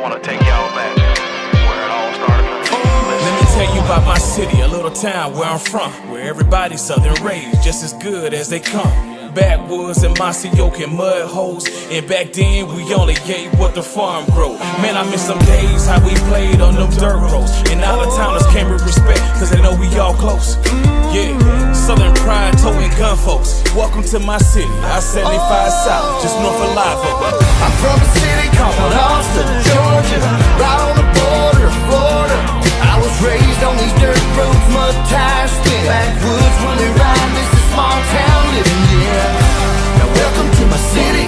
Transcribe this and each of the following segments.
want to take y'all back where it all started. Let me tell you about my city, a little town where I'm from, where everybody's southern raised, just as good as they come. Backwoods and Macioke and mud holes, and back then we only ate what the farm grow. Man, I miss some days how we played on them dirt roads, and out of towners came with respect, cause they know we all close. Yeah, Southern pride, towing gun folks. Welcome to my city, I-75 South, just north of Live Oak. I'm from a city called Austin, Georgia, right on the border of Florida. I was raised on these dirt roads, mud tires, spin backwoods when we ride. This is small town living, yeah. Now welcome to my city,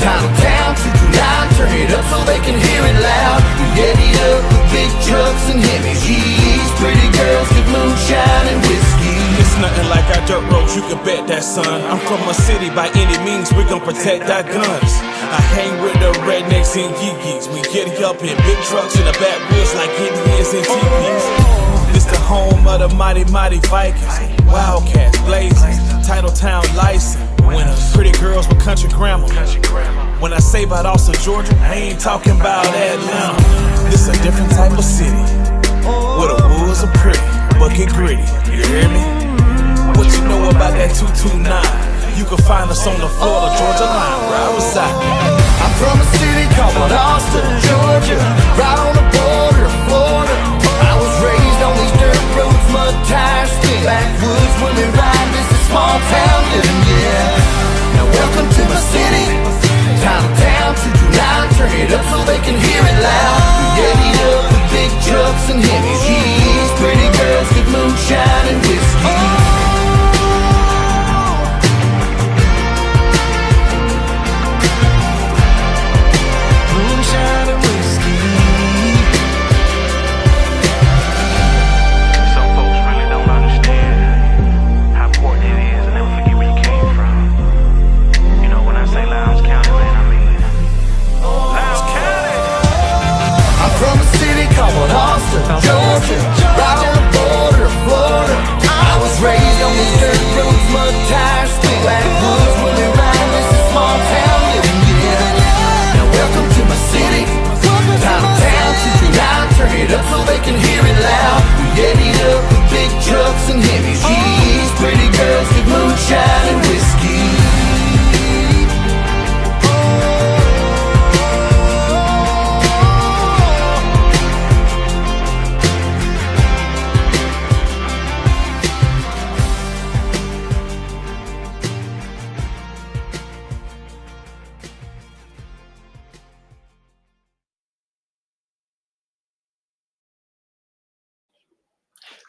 title town, 229. Turn it up so they can hear it loud. We eddy up with big trucks and heavy G's. Pretty girls get moonshine and whiskey. It's nothing like our dirt roads, you can bet that, son. I'm from a city, by any means we gon' protect our guns. I hang with the rednecks and yee-yees. We get up in big trucks in the backwoods like Indians and teepees. This the home of the mighty, mighty Vikings, Wildcats, Blazers, Title Town license winners, pretty girls with country grammar. When I say about Austin, Georgia, I ain't talking about Atlanta. This a different type of city, where the woods are pretty, but get gritty, you hear me? What you know about that 229? You can find us on the Florida, Georgia line, where I reside. I'm from a city called Austin, Georgia, right on the border of Florida. I was raised on these dirt roads, mud tires, spin backwoods when we ride. This is small town living, yeah. Now welcome to my city, title town, 229. Turn it up so they can hear it loud. We eddy up with big trucks and heavy G's. Pretty girls get moonshine and whiskey. Georgia, right on the border of Florida. I was raised on these dirt roads, mud tires, spin backwoods when we ride. This is small town living, yeah. Now welcome to my city, title town, 229. Turn it up so they can hear it loud. We eddy up with big trucks and heavy G's. Pretty girls get moonshine and whiskey.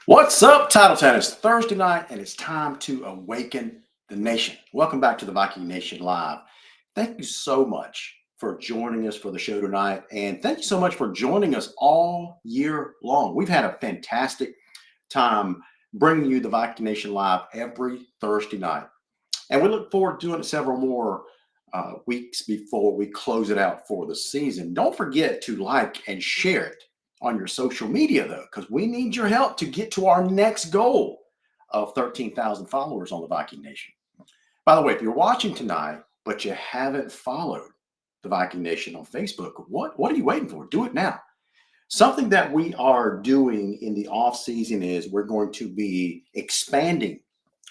What's up, Title Town? It's Thursday night, and it's time to awaken the nation. Welcome back to the Viking Nation Live. Thank you so much for joining us for the show tonight, and thank you so much for joining us all year long. We've had a fantastic time bringing you the Viking Nation Live every Thursday night, and we look forward to doing several more weeks before we close it out for the season. Don't forget to like and share it on your social media, though, because we need your help to get to our next goal of 13,000 followers on the Viking Nation. By the way, if you're watching tonight, but you haven't followed the Viking Nation on Facebook, what are you waiting for? Do it now. Something that we are doing in the off season is we're going to be expanding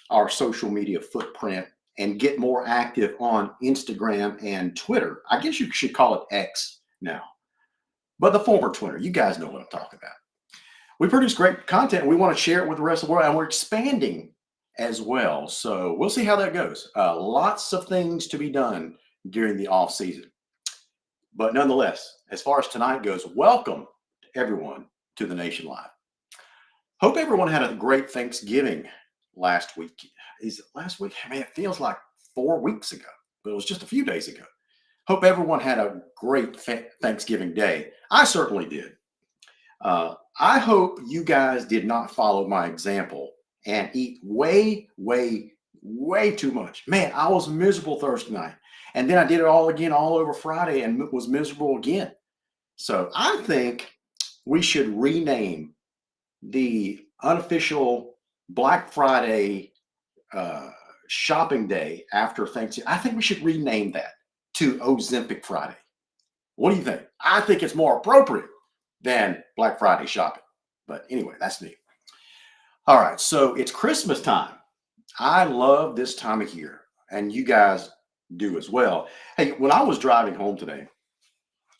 our social media footprint and get more active on Instagram and Twitter. I guess you should call it X now. But the former Twitter, you guys know what I'm talking about. We produce great content. And we want to share it with the rest of the world, and we're expanding as well. So we'll see how that goes. Lots of things to be done during the off season. But nonetheless, as far as tonight goes, welcome everyone to the Nation Live. Hope everyone had a great Thanksgiving last week. Is it last week? I mean, it feels like 4 weeks ago, but it was just a few days ago. Hope everyone had a great Thanksgiving day. I certainly did. I hope you guys did not follow my example and eat way too much. Man, I was miserable Thursday night. And then I did it all again all over Friday and was miserable again. So I think we should rename the unofficial Black Friday shopping day after Thanksgiving. I think we should rename that to Ozempic Friday. What do you think? I think it's more appropriate than Black Friday shopping. But anyway, that's me. All right, so it's Christmas time. I love this time of year, and you guys do as well. Hey, when I was driving home today,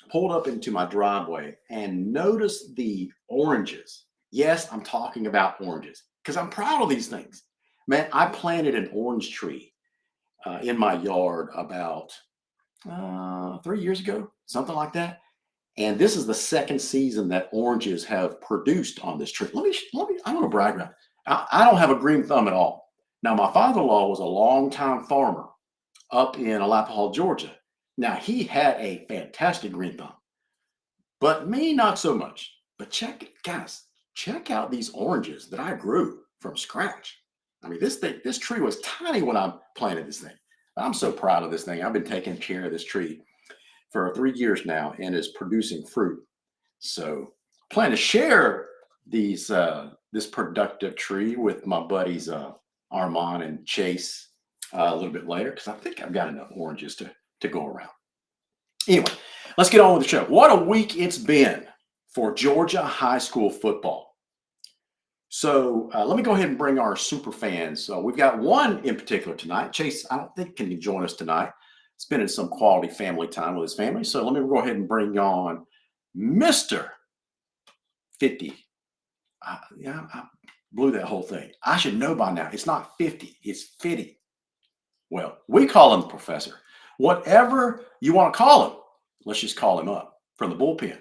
pulled up into my driveway and noticed the oranges. Yes, I'm talking about oranges because I'm proud of these things. Man, I planted an orange tree in my yard about 3 years ago, something like that. And this is the second season that oranges have produced on this tree. I want to brag about it. I don't have a green thumb at all. Now, my father in law was a longtime farmer up in Alapaha, Georgia. Now, he had a fantastic green thumb, but me, not so much. But guys, check out these oranges that I grew from scratch. I mean, this tree was tiny when I planted this thing. I'm so proud of this thing. I've been taking care of this tree for 3 years now and is producing fruit. So plan to share this productive tree with my buddies Armand and Chase a little bit later because I think I've got enough oranges to go around. Anyway, let's get on with the show. What a week it's been for Georgia high school football. So let me go ahead and bring our super fans. So we've got one in particular tonight. Chase, I don't think can join us tonight. Spending some quality family time with his family. So let me go ahead and bring on Mr. 50. I blew that whole thing. I should know by now. It's not 50, it's 50. Well, we call him the professor. Whatever you want to call him, let's just call him up from the bullpen.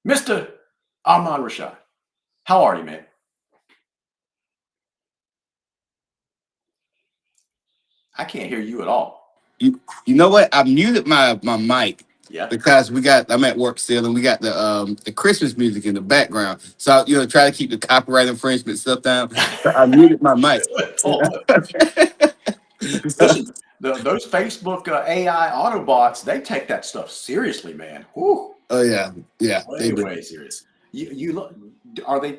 Mr. Ahmad Rashad, how are you, man? I can't hear you at all. You know what? I muted my mic Yeah. because I'm at work still and we got the Christmas music in the background. So try to keep the copyright infringement stuff down. So I muted my mic. Listen, those Facebook AI Autobots, they take that stuff seriously, man. Whew. Oh yeah, yeah. Way serious. You look. Are they?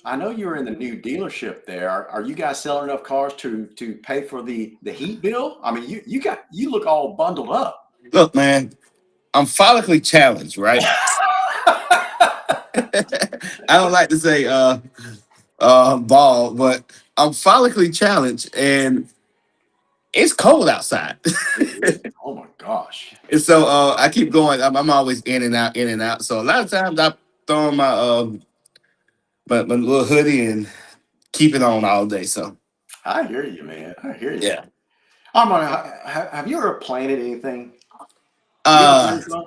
I know you're in the new dealership there. Are you guys selling enough cars to pay for the heat bill? I mean, you look all bundled up. Look, man, I'm follically challenged, right? I don't like to say bald, but I'm follically challenged and it's cold outside. Oh my gosh. And so I keep going. I'm always in and out, in and out. So a lot of times I throw on my little hoodie and keep it on all day. So I hear you, man. I hear you. yeah. I'm gonna. Have you ever planted anything? You have a Uh green thumb?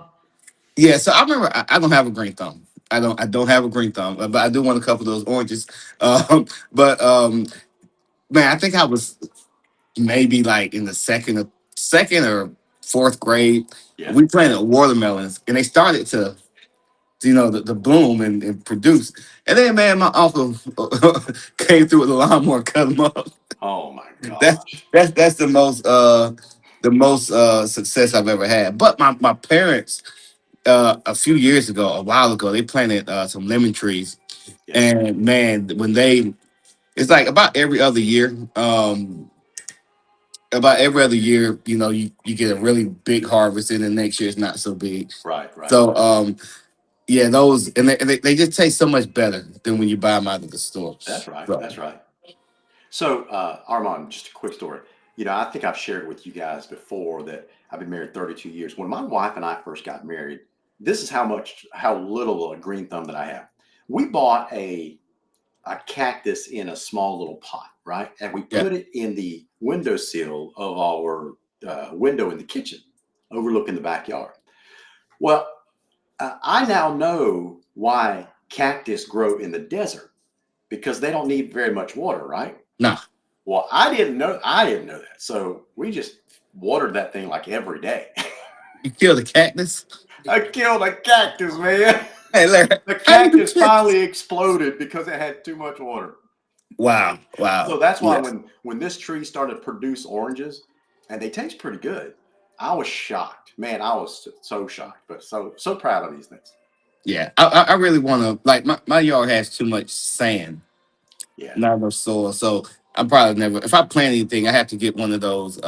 yeah, so I remember I don't have a green thumb. I don't have a green thumb, but I do want a couple of those oranges. But man, I think I was maybe like in the second or fourth grade. Yeah. We planted watermelons and they started to the bloom and produce. And then man, my uncle came through with a lawnmower, cut them up. Oh my That's gosh. that's the most success I've ever had. But my parents a few years ago, a while ago, they planted some lemon trees, Yeah. and man, it's like about every other year, you get a really big harvest, and the next year it's not so big. Right. Right. So yeah, those and they just taste so much better than when you buy them out of the store. That's right. So, That's right. So, Armand, just a quick story. I think I've shared with you guys before that I've been married 32 years. When my wife and I first got married, this is how little a green thumb that I have. We bought a cactus in a small little pot, right? And we yeah, put it in the windowsill of our window in the kitchen, overlooking the backyard. Well, I now know why cactus grow in the desert because they don't need very much water, right? nah, Well, I didn't know that. So we just watered that thing like every day. you kill the cactus. I killed a cactus, man. Hey, Larry, The how you do cactus this? finally exploded because it had too much water. Wow, wow, So that's why yeah, when this tree started to produce oranges, and they taste pretty good, I was shocked. Man, I was so shocked, but so proud of these things. yeah. I really want to like my yard has too much sand, Yeah. not enough soil. So I'm probably never. If I plant anything, I have to get one of those.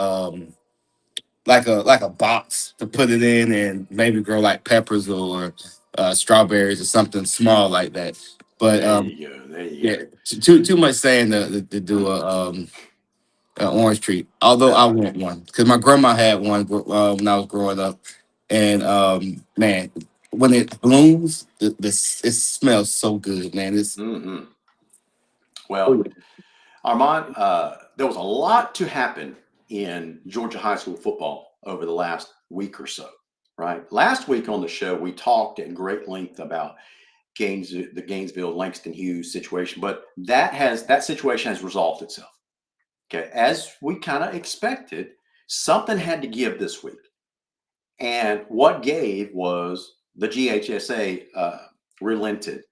like a box to put it in and maybe grow like peppers or strawberries or something small like that. But There you go. There you yeah, go. too much saying to do a orange tree. Although That's I right. want one because my grandma had one when I was growing up, and man, when it blooms, it smells so good, man. It's Hmm. Well, Armand, there was a lot to happen in Georgia high school football over the last week or so, right? Last week on the show, we talked at great length about the Gainesville Langston Hughes situation, but that situation has resolved itself. Okay, as we kind of expected, something had to give this week, and what gave was the GHSA relented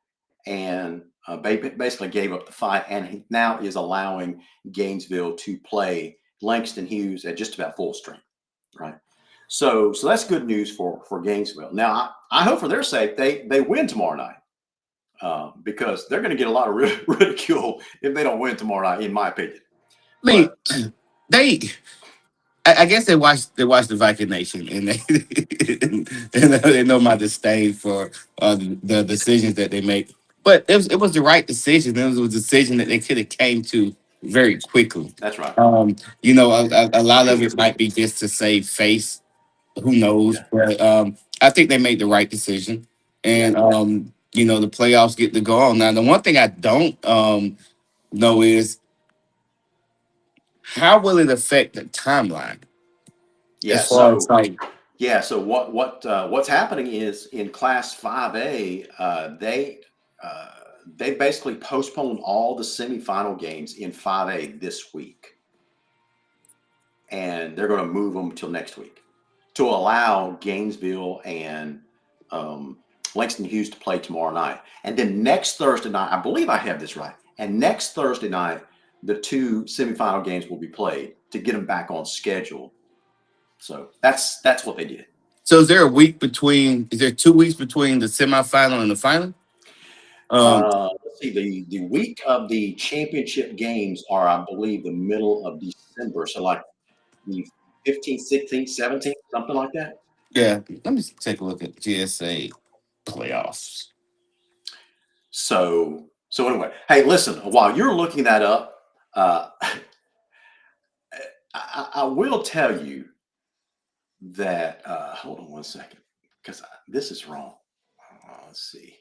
and basically gave up the fight, and he now is allowing Gainesville to play Langston Hughes at just about full strength, right? So that's good news for Gainesville. Now I hope for their sake they win tomorrow night because they're going to get a lot of ridicule if they don't win tomorrow night, in my opinion. I But mean, they. I guess they watched the Viking Nation and they know my disdain for the decisions that they make. But it was the right decision. It was a decision that they could have came to very quickly. that's right. A lot of it might be just to save face. Who knows? Yeah, But I think they made the right decision, yeah. and the playoffs get to go on. Now, the one thing I don't know is how will it affect the timeline Yeah. as far as So like. yeah. So what's happening is in Class 5A, uh, they basically postponed all the semifinal games in 5A this week, and they're going to move them till next week to allow Gainesville and Langston Hughes to play tomorrow night, and then next Thursday night, I believe I have this right, and next Thursday night, the two semifinal games will be played to get them back on schedule. So that's what they did. So is there a week between? Is there 2 weeks between the semifinal and the final? Um, Let's see. The week of the championship games are, I believe, the middle of December. So like the 15th, 16th, 17th, something like that. yeah. Let me take a look at GSA playoffs. So anyway, hey, listen. While you're looking that up, uh, I will tell you that. Hold on one second, because this is wrong. Let's see.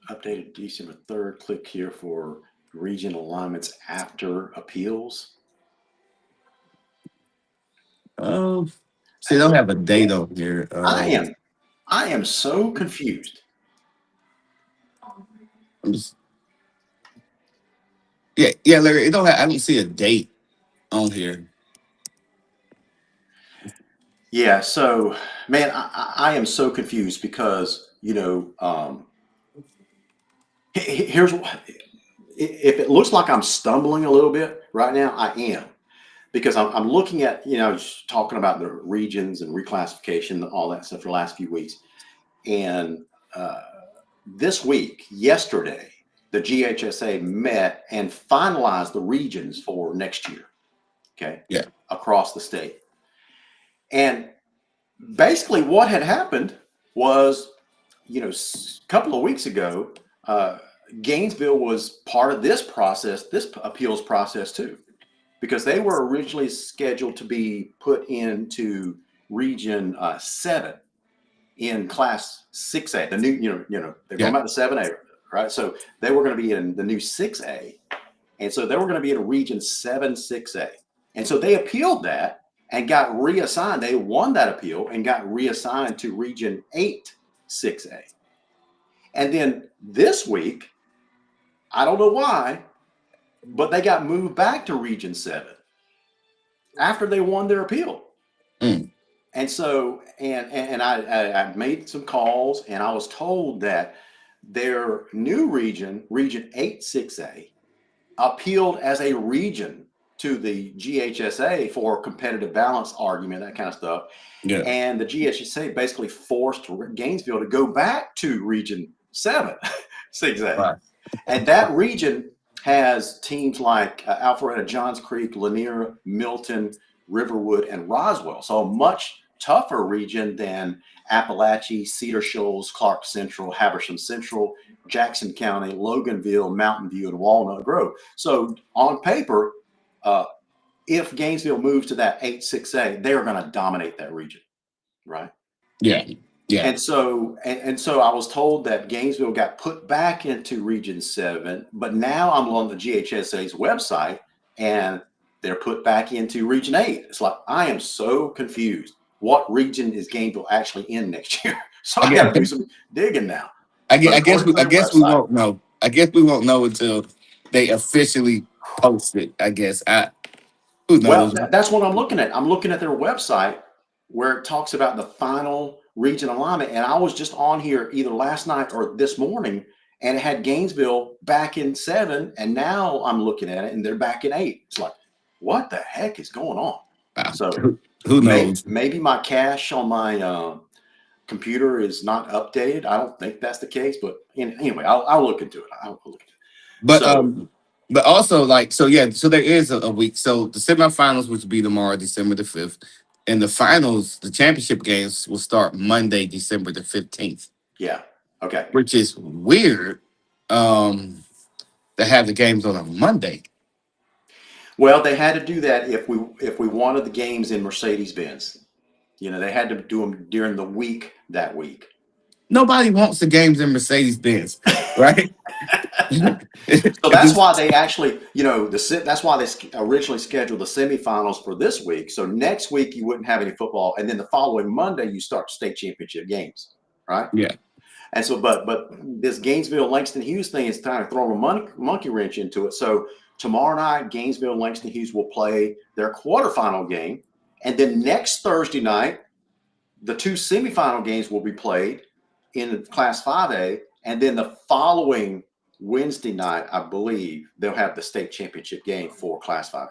Updated December 3rd. Click here for region alignments after appeals. See, they don't have a date on here. I am so confused. I'm just, yeah, Larry. It don't have. I don't see a date on here. Yeah, so man, I am so confused because here's if it looks like I'm stumbling a little bit right now, I am because I'm looking at just talking about the regions and reclassification, all that stuff for the last few weeks, and this week, yesterday, the GHSA met and finalized the regions for next year. Okay, Yeah, across the state. And basically, what had happened was, a couple of weeks ago, Gainesville was part of this process, this appeals process too, because they were originally scheduled to be put into Region 7 in Class 6A. The new, they're going yeah. back to 7A, right? So they were going to be in the new 6A, and so they were going to be in a Region 7 6A, and so they appealed that and got reassigned. They won that appeal and got reassigned to Region 8 6A. And then this week, I don't know why, but they got moved back to Region 7 after they won their appeal. Mm, And so, and I made some calls, and I was told that their new region, Region 8 6A, appealed as a region to the GHSA for competitive balance argument, that kind of stuff. yeah. And the GHSA basically forced Gainesville to go back to Region 7 6A. Right. And that region has teams like Alpharetta, Johns Creek, Lanier, Milton, Riverwood, and Roswell. So a much tougher region than Appalachia, Cedar Shoals, Clark Central, Habersham Central, Jackson County, Loganville, Mountain View, and Walnut Grove. So on paper, uh, if Gainesville moves to that 8-6A, they are going to dominate that region, right? Yeah, yeah. And so I was told that Gainesville got put back into Region 7, but now I'm on the GHSA's website and they're put back into Region 8. It's like I am so confused. What region is Gainesville actually in next year? So I I got guess to do some digging now. I But guess according to I their guess we website, won't know. I guess we won't know until they officially post it. I guess. Who well, knows? that's what I'm looking at. I'm looking at their website where it talks about the final region alignment. And I was just on here either last night or this morning, and it had Gainesville back in 7. And now I'm looking at it and they're back in 8. It's like, what the heck is going on? So Who knows? maybe my cache on my computer is not updated. I don't think that's the case, but anyway, I'll look into it. I'll look into it. But So, but also like so yeah, so there is a week. So the semifinals, which will be tomorrow, December the 5th, and the finals, the championship games will start Monday, December the 15th, yeah. Okay. which is weird. To have the games on a Monday. Well, they had to do that if we wanted the games in Mercedes Benz. They had to do them during the week that week. Nobody wants the games in Mercedes Benz, right? So that's why they actually, that's why they originally scheduled the semifinals for this week. So next week you wouldn't have any football, and then the following Monday you start state championship games, right? Yeah. And so, but this Gainesville Langston Hughes thing is kind of throwing a monkey wrench into it. So tomorrow night, Gainesville Langston Hughes will play their quarterfinal game, and then next Thursday night, the 2 semifinal games will be played in Class 5A, and then the following Wednesday night, I believe they'll have the state championship game for Class 5A.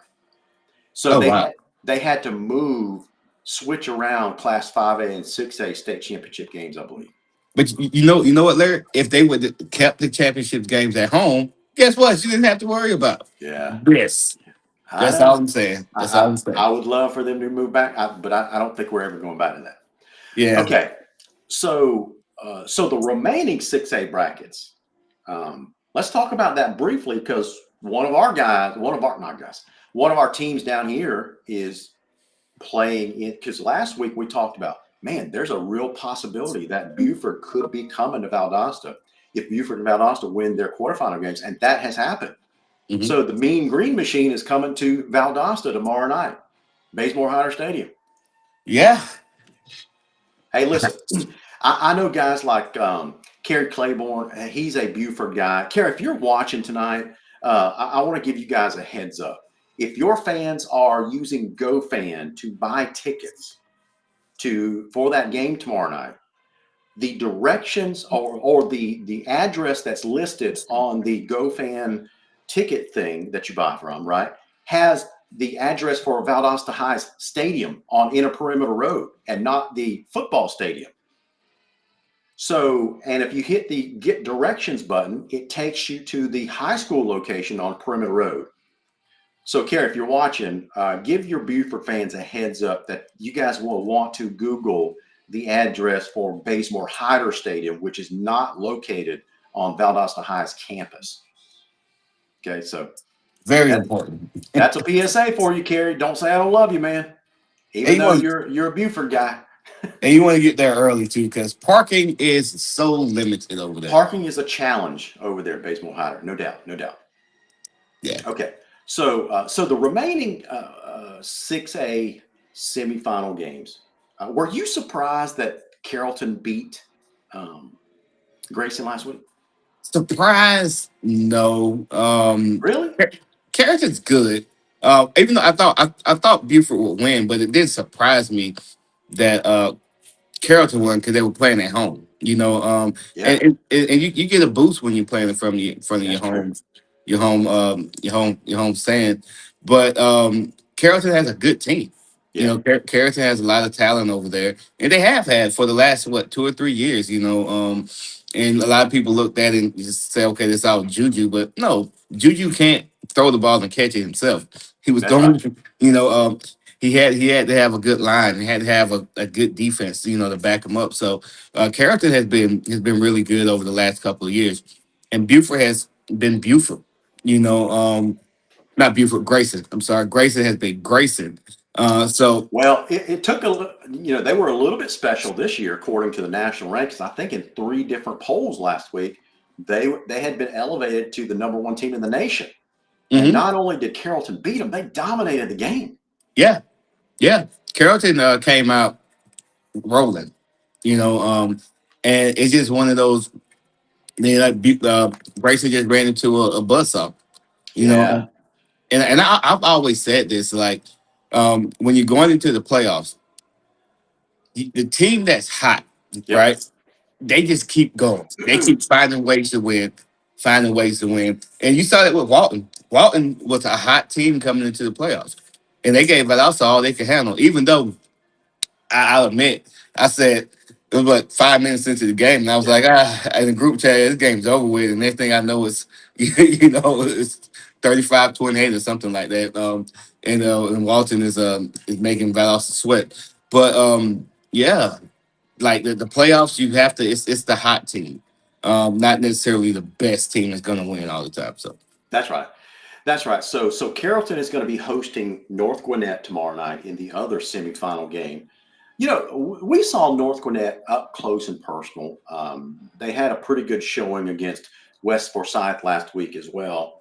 So Oh wow. they had to switch around Class 5A and 6A state championship games, I believe. But you know what, Larry? If they would have kept the championship games at home, guess what? You didn't have to worry about Yeah, this. I That's all know. I'm saying. That's all I, I'm I, I saying. would love for them to move back, but I don't think we're ever going back to that. Yeah. Okay, so the remaining 6A brackets. Let's talk about that briefly because one of our guys, one of our teams down here is playing in. Because last week we talked about, man, there's a real possibility that Buford could be coming to Valdosta if Buford and Valdosta win their quarterfinal games, and that has happened. Mhm. So the Mean Green Machine is coming to Valdosta tomorrow night, Bazemore Hyder Stadium. Yeah. Hey, listen, I know guys like Kerry Claiborne. He's a Buford guy. Kerry, if you're watching tonight, I want to give you guys a heads up. If your fans are using GoFan to buy tickets for that game tomorrow night, the directions or the address that's listed on the GoFan ticket thing that you buy from, right, has the address for Valdosta High's stadium on Inner Perimeter Road and not the football stadium. So, and if you hit the Get Directions button, it takes you to the high school location on Perimeter Road. So, Kerry, if you're watching, give your Buford fans a heads up that you guys will want to Google the address for Bazemore Hyder Stadium, which is not located on Valdosta High's campus. Okay, so Very that, important. that's a PSA for you, Kerry. Don't say I don't love you, man. And Even you though want you're a Buford guy. and you want to get there early too, because parking is so limited over there. Parking is a challenge over there at Bazemore Hyder, no doubt, no doubt. Yeah. Okay, so the remaining 6A semifinal games. Were you surprised that Carrollton beat Grayson last week? Surprise? No. Really? Carrington's good. Even though I thought Buford would win, but it did surprise me that Carrollton won because they were playing at home. Yeah, And you get a boost when you're playing in front of that's true. your home stand. But Carrollton has a good team. Yeah, Carrollton has a lot of talent over there, and they have had for the last 2 or 3 years. And a lot of people looked at it and just say, okay, this all Juju. But no, Juju can't throw the ball and catch it himself. He was That's right. throwing, you know, he had to have a good line. He had to have a good defense, to back him up. So Carrollton has been really good over the last couple of years. And Buford has been Buford, not Buford, Grayson. I'm sorry. Grayson has been Grayson. So Well, it took they were a little bit special this year, according to the national rankings. I think in three different polls last week, they had been elevated to the number one team in the nation. And mhm, not only did Carrollton beat them, they dominated the game. yeah, yeah. Carrollton came out rolling, and it's just one of those. Grayson just ran into a buzzsaw, you know, Yeah. and I've always said this, like, when you're going into the playoffs, the team that's hot, Yep. right? They just keep going. They keep finding ways to win, finding ways to win. And you saw that with Walton. Walton was a hot team coming into the playoffs, and they gave Valdosta all they could handle. Even though I'll admit, I said it was what 5 minutes into the game, and I was Yeah. like, in the group chat, this game's over with. And next thing I know, it's it's 35-28 or something like that. And Walton is making Valdosta sweat. But yeah, like the playoffs, you have to. It's the hot team, not necessarily the best team that's going to win all the time. So That's right. That's right. So Carrollton is going to be hosting North Gwinnett tomorrow night in the other semifinal game. We saw North Gwinnett up close and personal. They had a pretty good showing against West Forsyth last week as well.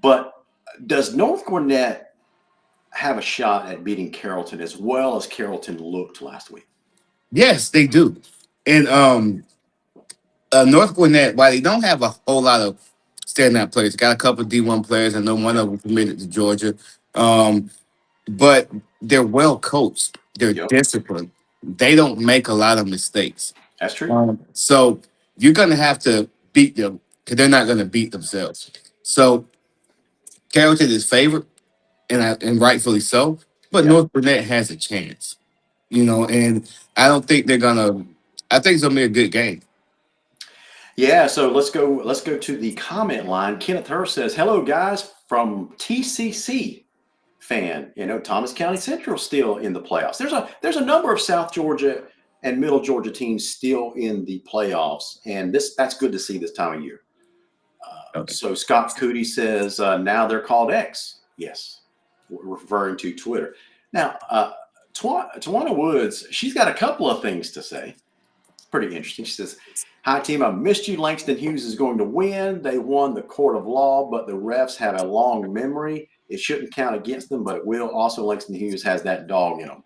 But does North Gwinnett have a shot at beating Carrollton as well as Carrollton looked last week? yes, they do. And North Gwinnett, while they don't have a whole lot of standout players, got a couple of D1 players. I know one of them committed to Georgia, um, but they're well coached. They're Yep, disciplined. They don't make a lot of mistakes. that's true. So you're going to have to beat them because they're not going to beat themselves. So Carrollton is favored, and rightfully so. But Yeah. North Gwinnett has a chance, and I don't think they're gonna. I think it's gonna be a good game. Yeah, so let's go to the comment line. Kenneth Hurst says, "Hello guys from TCC fan. Thomas County Central still in the playoffs. There's a number of South Georgia and Middle Georgia teams still in the playoffs, and that's good to see this time of year." Okay. So Scott Cootie says, "Now they're called X." Yes, referring to Twitter. Now, Tawana Woods, she's got a couple of things to say. Pretty interesting. She says, "Hi, team. I missed you. Langston Hughes is going to win. They won the court of law, but the refs have a long memory. It shouldn't count against them, but it will. Also, Langston Hughes has that dog in him."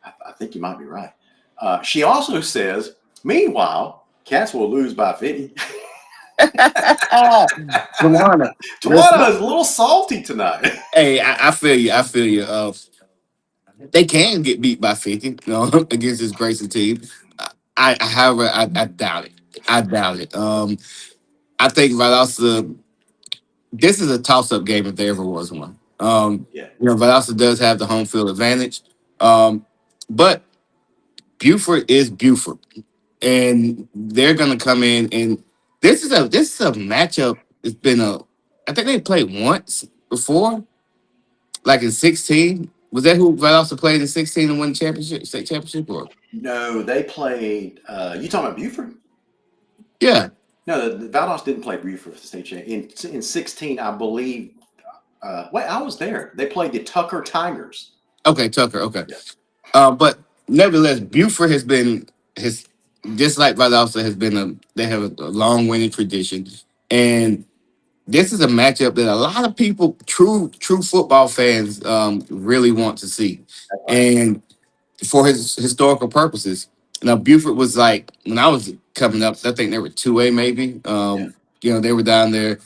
I think you might be right. She also says, "Meanwhile, Cats will lose by 50. Tawana, Tawana is a little salty tonight. hey, I feel you. I feel you. They can get beat by 50, against this Grayson team. However, I doubt it. I doubt it. I think Valdosta. This is a toss-up game if there ever was one. Yeah. Valdosta does have the home field advantage, but Buford is Buford, and they're going to come in, and this is a matchup. It's been a. I think they played once before, like in 16. Was that who Valdosta played in 16 and won the championship, state championship, or No, they played. You talking about Buford? yeah? No, the Valdosta didn't play Buford for the state champ. In 16, I believe. Wait, I was there. They played the Tucker Tigers. Okay, Tucker. Okay, Yeah. but nevertheless, Buford has been his just like Valdosta has been a. They have a long winning tradition, and this is a matchup that a lot of people, true football fans, really want to see, That's right. and for his historical purposes. Now Buford was like when I was coming up, I think they were 2A maybe. Yeah. They were down there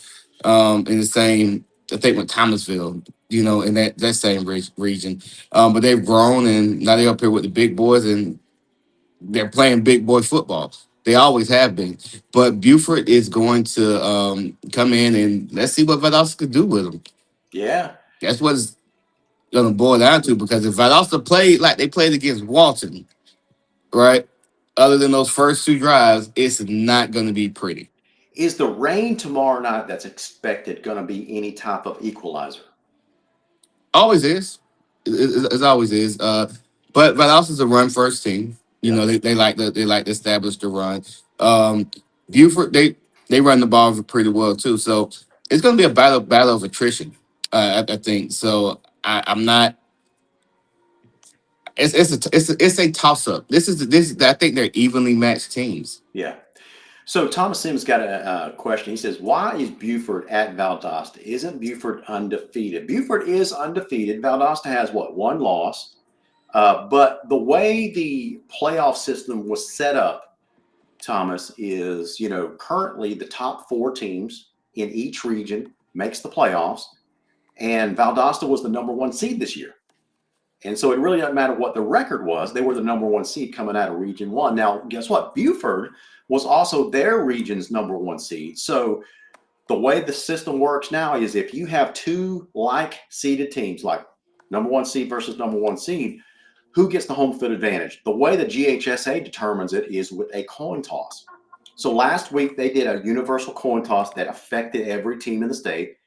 in the same. I think with Thomasville, in that same region. But they've grown and now they're up here with the big boys and they're playing big boy football. They always have been. But Buford is going to come in and let's see what Valdosta could do with them. Yeah. That's what it's going to boil down to because if Valdosta played like they played against Walton, right? other than those first two drives, it's not going to be pretty. Is the rain tomorrow night that's expected going to be any type of equalizer? Always is. It always is. But also is a run first team. You Yeah. know, they like to establish the run. Um, Buford they run the ball pretty well too. So it's going to be a battle of attrition. I think so. I'm not. It's a toss up. I think they're evenly matched teams. Yeah. So Thomas Sims got a question. He says, "Why is Buford at Valdosta? Isn't Buford undefeated? Buford is undefeated. Valdosta has what, one loss? But the way the playoff system was set up, Thomas, is currently the top four teams in each region makes the playoffs, and Valdosta was the number one seed this year. And so it really doesn't matter what the record was. They were the number one seed coming out of Region 1. Now, guess what? Buford was also their region's number one seed. So the way the system works now is if you have two like seeded teams, like number one seed versus number one seed, who gets the home field advantage? The way the GHSA determines it is with a coin toss. So last week they did a universal coin toss that affected every team in the state.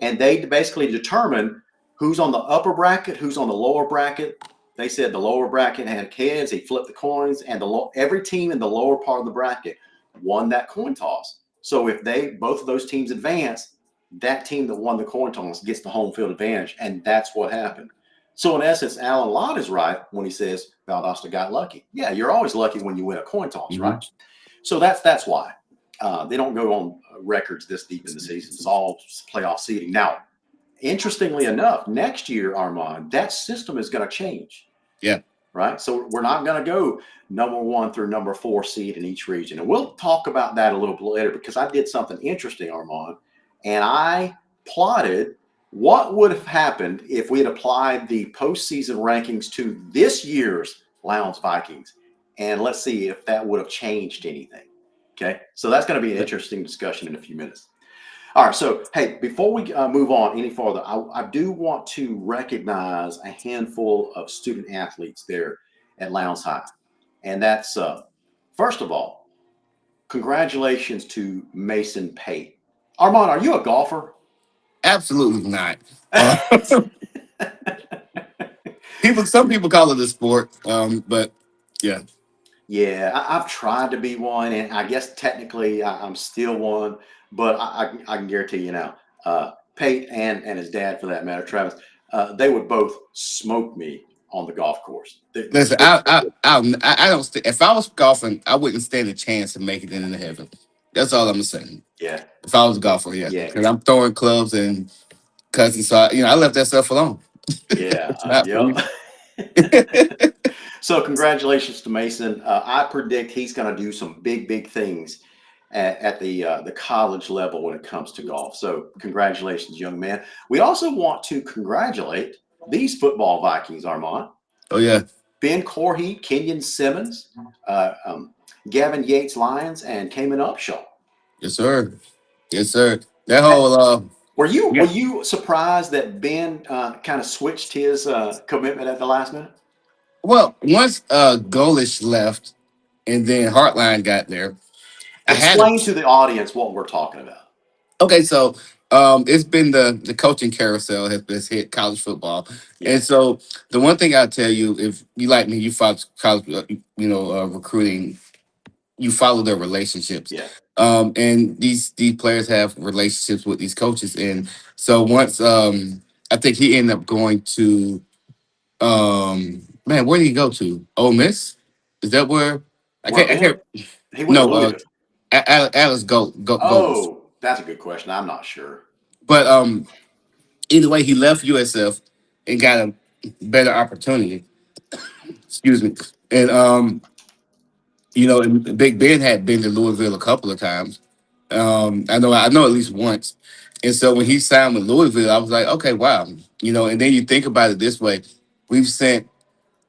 And they basically determined who's on the upper bracket, who's on the lower bracket. They said the lower bracket had heads. He flipped the coins, and every team in the lower part of the bracket won that coin toss. So if both of those teams advance, that team that won the coin toss gets the home field advantage, and that's what happened. So in essence, Alan Lott is right when he says Valdosta got lucky. Yeah, you're always lucky when you win a coin toss, Mhm. right? So that's why they don't go on records this deep in the season. It's all playoff seeding. Now, interestingly enough, next year, Armand, that system is going to change, Yeah. right? So we're not going to go number one through number four seed in each region. And we'll talk about that a little bit later because I did something interesting, Armand, and I plotted what would have happened if we had applied the postseason rankings to this year's Lowndes Vikings. And let's see if that would have changed anything. Okay. So that's going to be an interesting discussion in a few minutes. All right. So, hey, before we move on any further, I do want to recognize a handful of student athletes there at Lowndes High. And that's, first of all, congratulations to Mason Pate. Armand, are you a golfer? Absolutely not. Some people call it a sport, but yeah, Yeah, I've tried to be one, and I guess technically I'm still one, but I can guarantee you now, Pate and his dad, for that matter, Travis, they would both smoke me on the golf course. listen, I don't. If I was golfing, I wouldn't stand a chance of making it into heaven. That's all I'm saying. Yeah, If I was a golfer, yeah, yeah, because I'm throwing clubs and cutting, so I left that stuff alone. yeah, It's not for yep. me. So congratulations to Mason. I predict he's going to do some big things at the college level when it comes to golf. So congratulations, young man. We also want to congratulate these football Vikings, Armand. Oh yeah, Ben Corheat, Kenyon Simmons, uh, um, Gavin Yates Lyons, and Cayman Upshaw. yes sir, yes sir. That That- whole were yeah. you surprised that Ben kind of switched his commitment at the last minute? Well, once Golish left and then Hartline got there, I had Explain to the audience what we're talking about. okay, so it's been the coaching carousel has hit college football, Yeah, and so the one thing I'll tell you, if you like me, you follow college, recruiting, you follow their relationships, yeah. and these players have relationships with these coaches, and so once I think he ended up going to man, where did he go to? Ole Miss? Is that where? Where I Ben? can't. He went to No, Louisville. Alice Golders. Oh, that's a good question. I'm not sure. But either way, he left USF and got a better opportunity. Excuse me. And and Big Ben had been to Louisville a couple of times. I know at least once. And so when he signed with Louisville, I was like, okay, wow. And then you think about it this way: we've sent.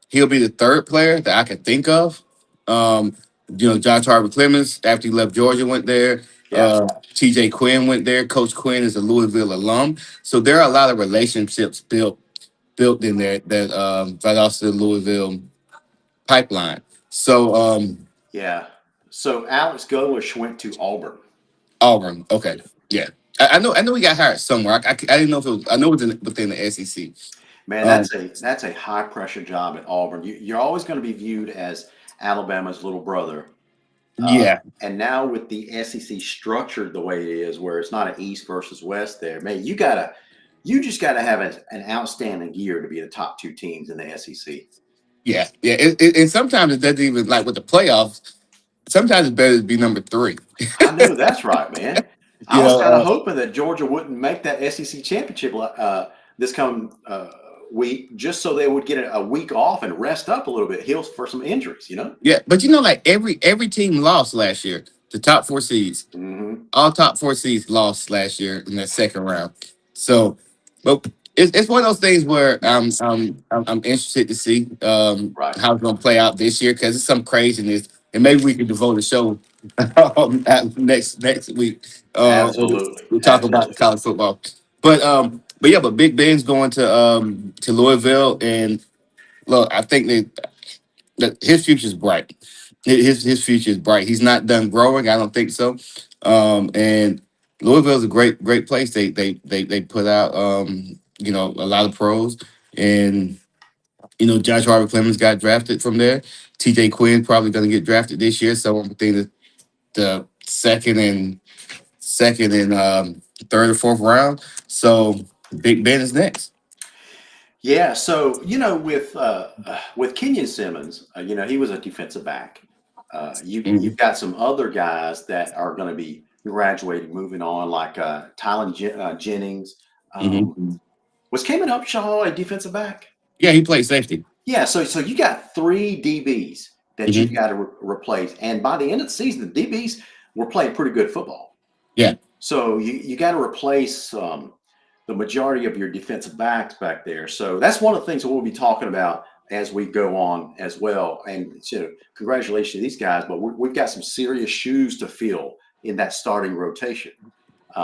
He'll be the third player that I can think of. Um, John Tarver Clemens, after he left Georgia, went there. Yeah, TJ Quinn went there. Coach Quinn is a Louisville alum. So there are a lot of relationships built in there that also the Louisville pipeline. So Yeah. So Alex Golish went to Auburn. Auburn. Okay. Yeah. I know he got hired somewhere. I didn't know if it was. I know it was within the SEC. Man, Um. that's a high pressure job at Auburn. You're always going to be viewed as Alabama's little brother. Uh, Yeah. and now with the SEC structured the way it is, where it's not an East versus West, there, man, you just gotta have an outstanding year to be the top two teams in the SEC. Yeah. Yeah. And sometimes it doesn't even like with the playoffs. Sometimes it's better to be number three. I know that's right, man. I You was know. kind of hoping that Georgia wouldn't make that SEC championship this coming week, just so they would get a week off and rest up a little bit, heal for some injuries. You know. Yeah. But like every team lost last year. The top four seeds. Hmm. All top four seeds lost last year in the second round. So, but it's one of those things where I'm interested to see Right. how it's going to play out this year because it's some craziness, and maybe we can devote a show next week. When Absolutely. we talk about Absolutely. college football. But yeah, but Big Ben's going to Louisville, and look, I think that his future is bright. His future is bright. He's not done growing. I don't think so. And Louisville's a great place. They put out a lot of pros, and Josh Harvey Clemens got drafted from there. T.J. Quinn probably going to get drafted this year. So I'm thinking the second and third or fourth round. So Big Ben is next. Yeah, so with Kenyon Simmons, he was a defensive back. You've Hmm. got some other guys that are going to be graduating, moving on, like Jennings. Um, Hmm. was Cayman Upshaw a defensive back? Yeah, he played safety. Yeah, so you got three DBs that you've Hmm. got to replace, and by the end of the season, the DBs were playing pretty good football. Yeah, So you got to replace the majority of your defensive backs back there. So that's one of the things that we'll be talking about as we go on as well. And so congratulations to these guys, but we've got some serious shoes to fill in that starting rotation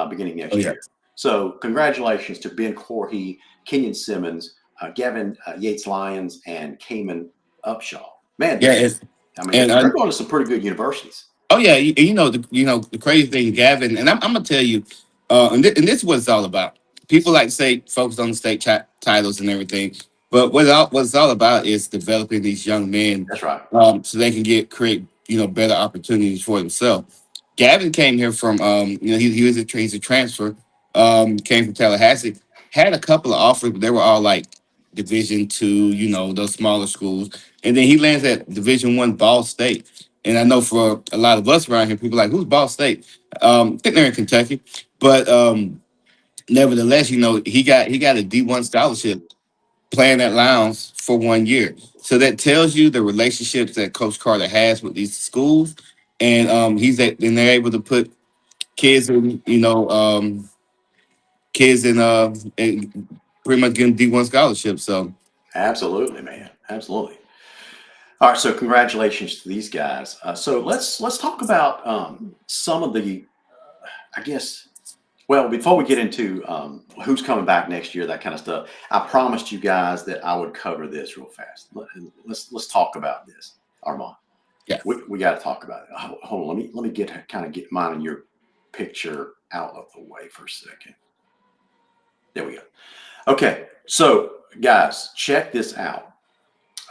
beginning oh next yeah, year. So congratulations to Ben Corhey, Kenyon Simmons, Gavin Yates Lyons, and Cayman Upshaw. Man, yeah. I mean, And they're going to some pretty good universities. oh yeah, the crazy thing, Gavin, and I'm gonna tell you, and this is what it's all about. People like to say focus on the state titles and everything, but what it's all about is developing these young men, That's right. so they can create better opportunities for themselves. Gavin came here from he's a transfer, came from Tallahassee, had a couple of offers, but they were all like Division 2, those smaller schools, and then he lands at Division 1 Ball State. And I know for a lot of us around here, people are like, who's Ball State? I think they're in Kentucky. But nevertheless, he got a D1 scholarship playing at Lowndes for 1 year. So that tells you the relationships that Coach Carter has with these schools. And and they're able to put kids in, and pretty much give them D1 scholarships. So Absolutely, man. Absolutely. All right, so congratulations to these guys. So let's talk about some of the, I guess. Well, before we get into who's coming back next year, that kind of stuff, I promised you guys that I would cover this real fast. Let's talk about this, Armand. yeah. We got to talk about it. Hold on, let me get mine and your picture out of the way for a second. There we go. Okay, so guys, check this out.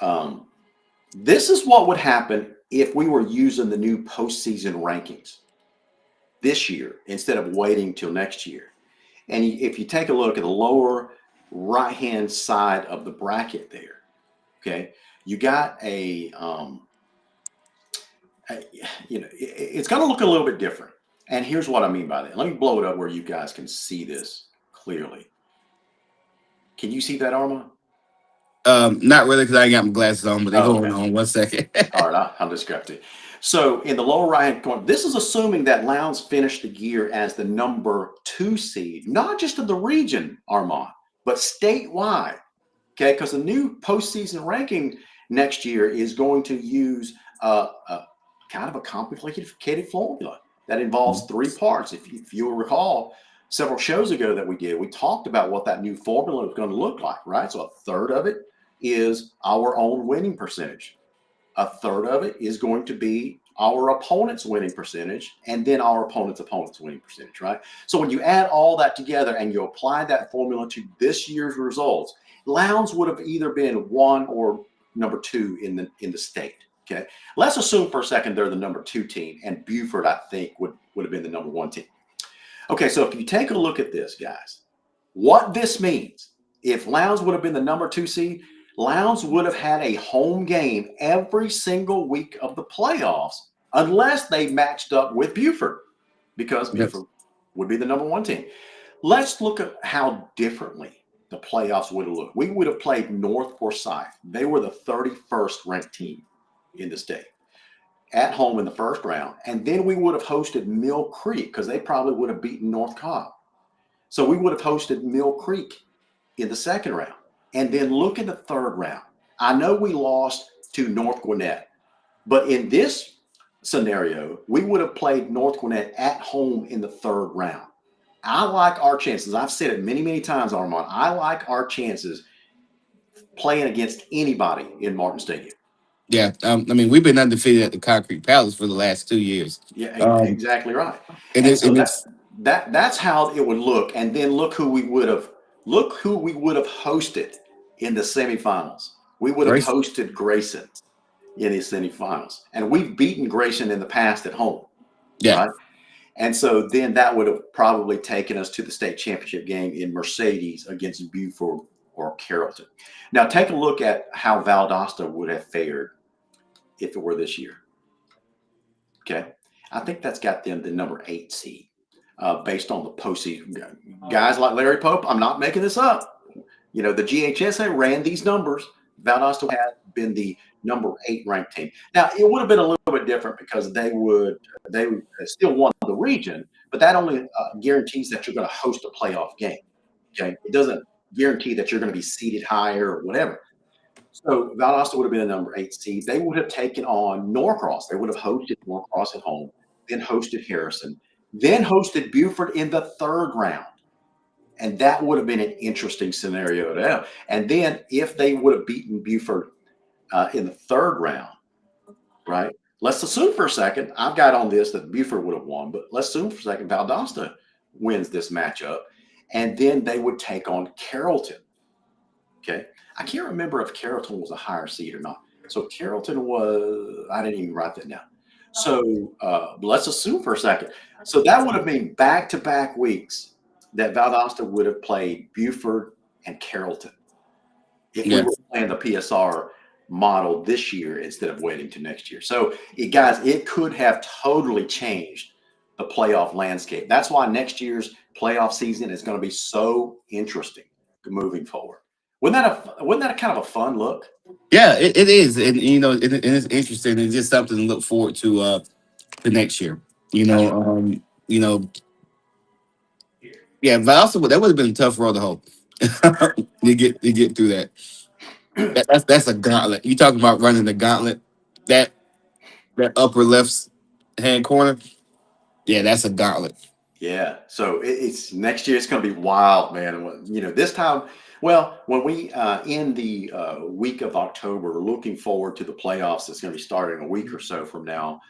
Um, This is what would happen if we were using the new postseason rankings this year instead of waiting till next year. And if you take a look at the lower right hand side of the bracket there, okay, you got it's going to look a little bit different. And here's what I mean by that. Let me blow it up where you guys can see this clearly. Can you see that, Arma? Not really because I ain't got my glasses on, but they're Oh, going okay. on 1 second. All right, I'll describe it. So in the lower right-hand corner, this is assuming that Lowndes finished the year as the number 2 seed, not just in the region, Armand, but statewide. Okay, because the new postseason ranking next year is going to use a kind of a complicated formula that involves 3 parts. If you'll recall, several shows ago that we talked about what that new formula is going to look like, right? So a third of it is our own winning percentage. A third of it is going to be our opponent's winning percentage, and then our opponent's winning percentage, right? So when you add all that together and you apply that formula to this year's results, Lowndes would have either been 1 or number 2 in the state. Okay, let's assume for a second they're the number 2 team, and Buford, I think, would have been the number 1 team. Okay, so if you take a look at this, guys, what this means, if Lowndes would have been the number 2 seed, Lowndes would have had a home game every single week of the playoffs, unless they matched up with Buford, because Buford would be the number 1 team. Let's look at how differently the playoffs would have looked. We would have played North Forsyth. They were the 31st ranked team in the state at home in the first round. And then we would have hosted Mill Creek, because they probably would have beaten North Cobb. So we would have hosted Mill Creek in the second round. And then look at the third round. I know we lost to North Gwinnett, but in this scenario, we would have played North Gwinnett at home in the third round. I like our chances. I've said it many, many times, Armand. I like our chances playing against anybody in Martin Stadium. Yeah, I mean, we've been undefeated at the Concrete Palace for the last 2 years. Yeah, exactly right. And So it's that's how it would look. And then look who we would have hosted in the semifinals. We would have Grayson. hosted Grayson in the semifinals, and we've beaten Grayson in the past at home. Yeah. Right. And so then that would have probably taken us to the state championship game in Mercedes against Buford or Carrollton. Now take a look at how Valdosta would have fared if it were this year. Okay. I think that's got them the number 8 seed based on the postseason. Guys like Larry Pope, I'm not making this up. You know, the GHSA ran these numbers. Valdosta had been the number 8 ranked team. Now, it would have been a little bit different because they still won the region, but that only guarantees that you're going to host a playoff game. Okay. It doesn't guarantee that you're going to be seated higher or whatever. So Valdosta would have been the number 8 seed. They would have taken on Norcross. They would have hosted Norcross at home, then hosted Harrison, then hosted Buford in the third round. And that would have been an interesting scenario to have. And then if they would have beaten Buford in the third round, right? Let's assume for a second, I've got on this that Buford would have won, but let's assume for a second Valdosta wins this matchup. And then they would take on Carrollton. Okay. I can't remember if Carrollton was a higher seed or not. So Carrollton was, I didn't even write that down. So let's assume for a second. So that would have been back-to-back weeks that Valdosta would have played Buford and Carrollton if we were playing the PSR model this year instead of waiting to next year. So, guys, it could have totally changed the playoff landscape. That's why next year's playoff season is going to be so interesting moving forward. Wasn't that a kind of a fun look? Yeah, it is, and you know, and it's interesting. It's just something to look forward to next year. You know, you know, yeah. But also, that would have been a tough road to hoe to get through that. That's a gauntlet. You talking about running the gauntlet? That upper left hand corner. Yeah, that's a gauntlet. Yeah. So it's next year. It's going to be wild, man. You know, this time. Well, when we in the week of October, looking forward to the playoffs that's going to be starting a week or so from now.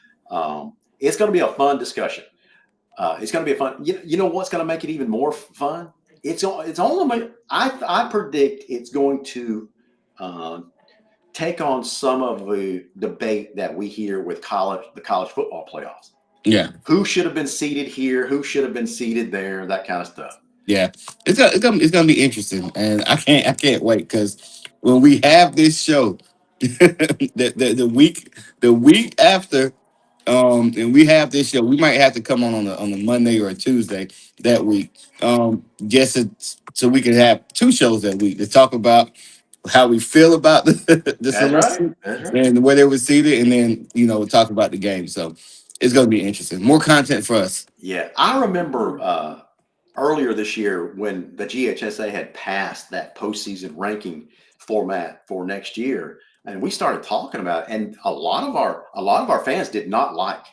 It's going to be a fun discussion. It's going to be a fun. You know what's going to make it even more fun? It's only. I predict it's going to take on some of the debate that we hear with the college football playoffs. Yeah. Who should have been seated here? Who should have been seated there? That kind of stuff. Yeah, it's gonna be interesting, and I can't wait because when we have this show, the week after, and we have this show, we might have to come on a Monday or a Tuesday that week, just so we can have 2 shows that week to talk about how we feel about the selection and where they were seated, and then talk about the game. So it's gonna be interesting. More content for us. Yeah, I remember. Earlier this year, when the GHSA had passed that postseason ranking format for next year, and we started talking about it, and a lot of our fans did not like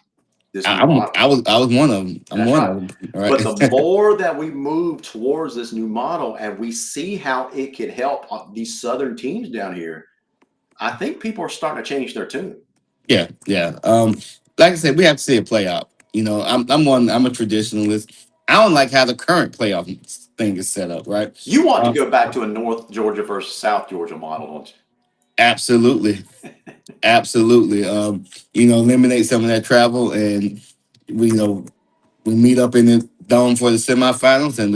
this. I was one of them. I'm one of them. Right? But the more that we move towards this new model, and we see how it could help these Southern teams down here, I think people are starting to change their tune. Yeah. like I said, we have to see it play out. You know, I'm a traditionalist. I don't like how the current playoff thing is set up, right? You want to Um, go back to a North Georgia versus South Georgia model, don't you? absolutely, absolutely. You know, eliminate some of that travel, and we meet up in the dome for the semifinals, and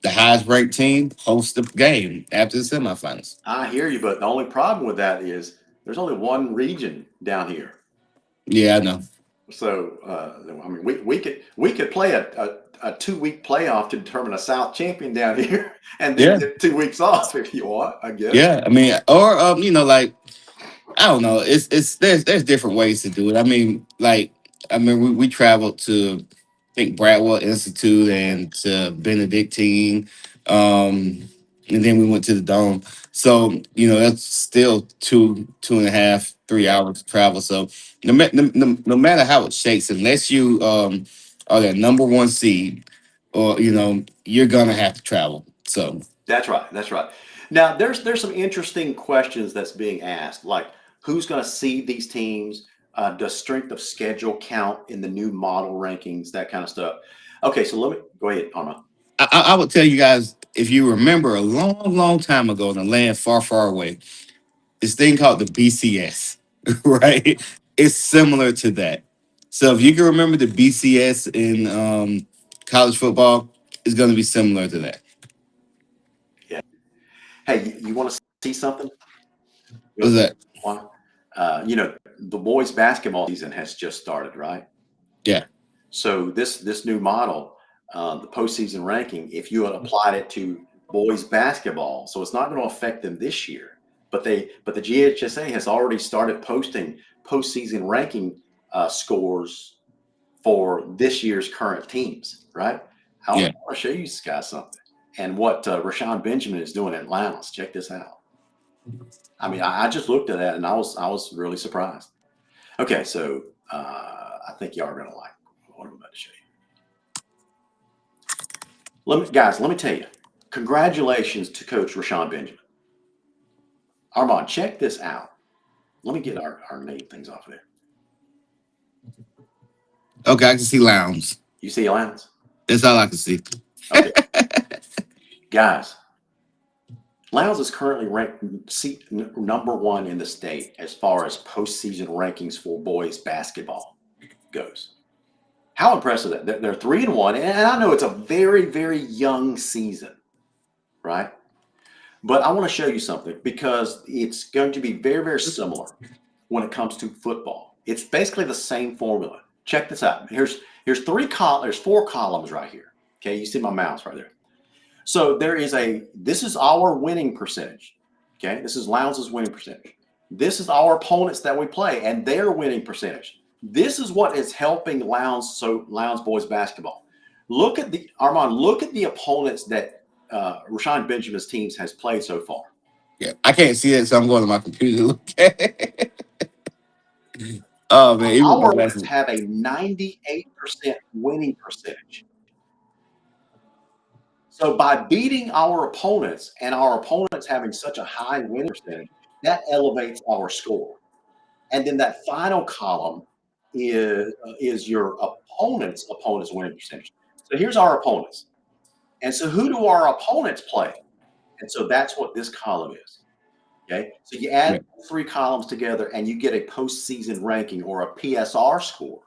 the highest ranked team hosts the game after the semifinals. I hear you, but the only problem with that is there's only one region down here. Yeah, I know. So I mean, we could play a 2 week playoff to determine a South champion down here, and then Yeah, get 2 weeks off if you want. I guess. yeah. I mean, or like I don't know. It's there's different ways to do it. I mean, like we traveled to I think Bradwell Institute and to Benedictine, and then we went to the Dome. So that's still 2.5 3 hours travel. So no matter how it shakes, unless you are that number one seed, or you're gonna have to travel. So That's right. That's right. Now, there's some interesting questions that's being asked, like who's going to seed these teams? Does strength of schedule count in the new model rankings? That kind of stuff. Okay, so let me go ahead, Arma. I would tell you guys, if you remember a long, long time ago in a land far, far away, this thing called the BCS, right? It's similar to that. So if you can remember the BCS in college football, it's going to be similar to that. Yeah. Hey, you want to see something real What's quick? that? Juan? The boys' basketball season has just started, right? Yeah, So this new model, the postseason ranking, if you had applied it to boys basketball, so it's not going to affect them this year, but the GHSA has already started posting postseason ranking scores for this year's current teams, right? I yeah. want to show you guys something and what Rashawn Benjamin is doing at Lowndes. Check this out. I mean, I just looked at that and I was really surprised. Okay, so I think y'all are going to like what I'm about to show you. Let me tell you, congratulations to Coach Rashawn Benjamin. Armand, check this out. Let me get our name things off of there. Okay, I can see Lowndes. You see Lowndes? That's all I can see. Okay, guys, Lowndes is currently ranked number one in the state as far as postseason rankings for boys basketball goes. How impressive that they're 3-1, and I know it's a very, very young season, right? But I want to show you something because it's going to be very, very similar when it comes to football. It's basically the same formula. Check this out. Here's there's 4 columns right here. Okay, you see my mouse right there. So this is our winning percentage. Okay, this is Lowndes' winning percentage. This is our opponents that we play and their winning percentage. This is what is helping Lowndes boys basketball. Look at the opponents that Rashawn Benjamin's teams has played so far. Yeah, I can't see it, so I'm going to my computer to look at it. Oh man, even Our my last opponents have a 98% winning percentage. So by beating our opponents and our opponents having such a high winning percentage, that elevates our score. And then that final column is your opponent's winning percentage. So here's our opponents. And so who do our opponents play? And so that's what this column is. Okay. So you add yeah, 3 columns together and you get a postseason ranking or a PSR score.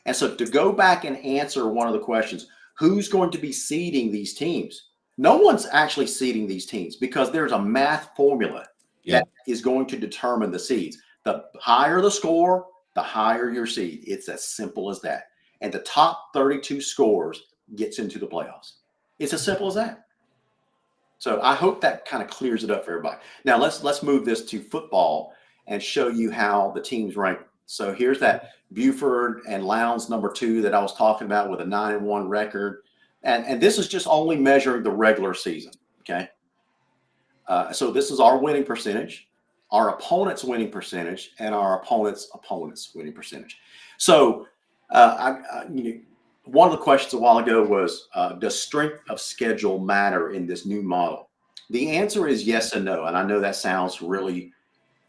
And so to go back and answer one of the questions, who's going to be seeding these teams? No one's actually seeding these teams because there's a math formula yeah. that is going to determine the seeds. The higher the score, the higher your seed. It's as simple as that. And the top 32 scores gets into the playoffs. It's as simple as that. So I hope that kind of clears it up for everybody. Now let's move this to football and show you how the teams rank. So here's that Buford and Lowndes number 2 that I was talking about with a 9-1 record. And this is just only measuring the regular season. Okay. So this is our winning percentage, our opponent's winning percentage, and our opponent's winning percentage. So one of the questions a while ago was, does strength of schedule matter in this new model? The answer is yes and no. And I know that sounds really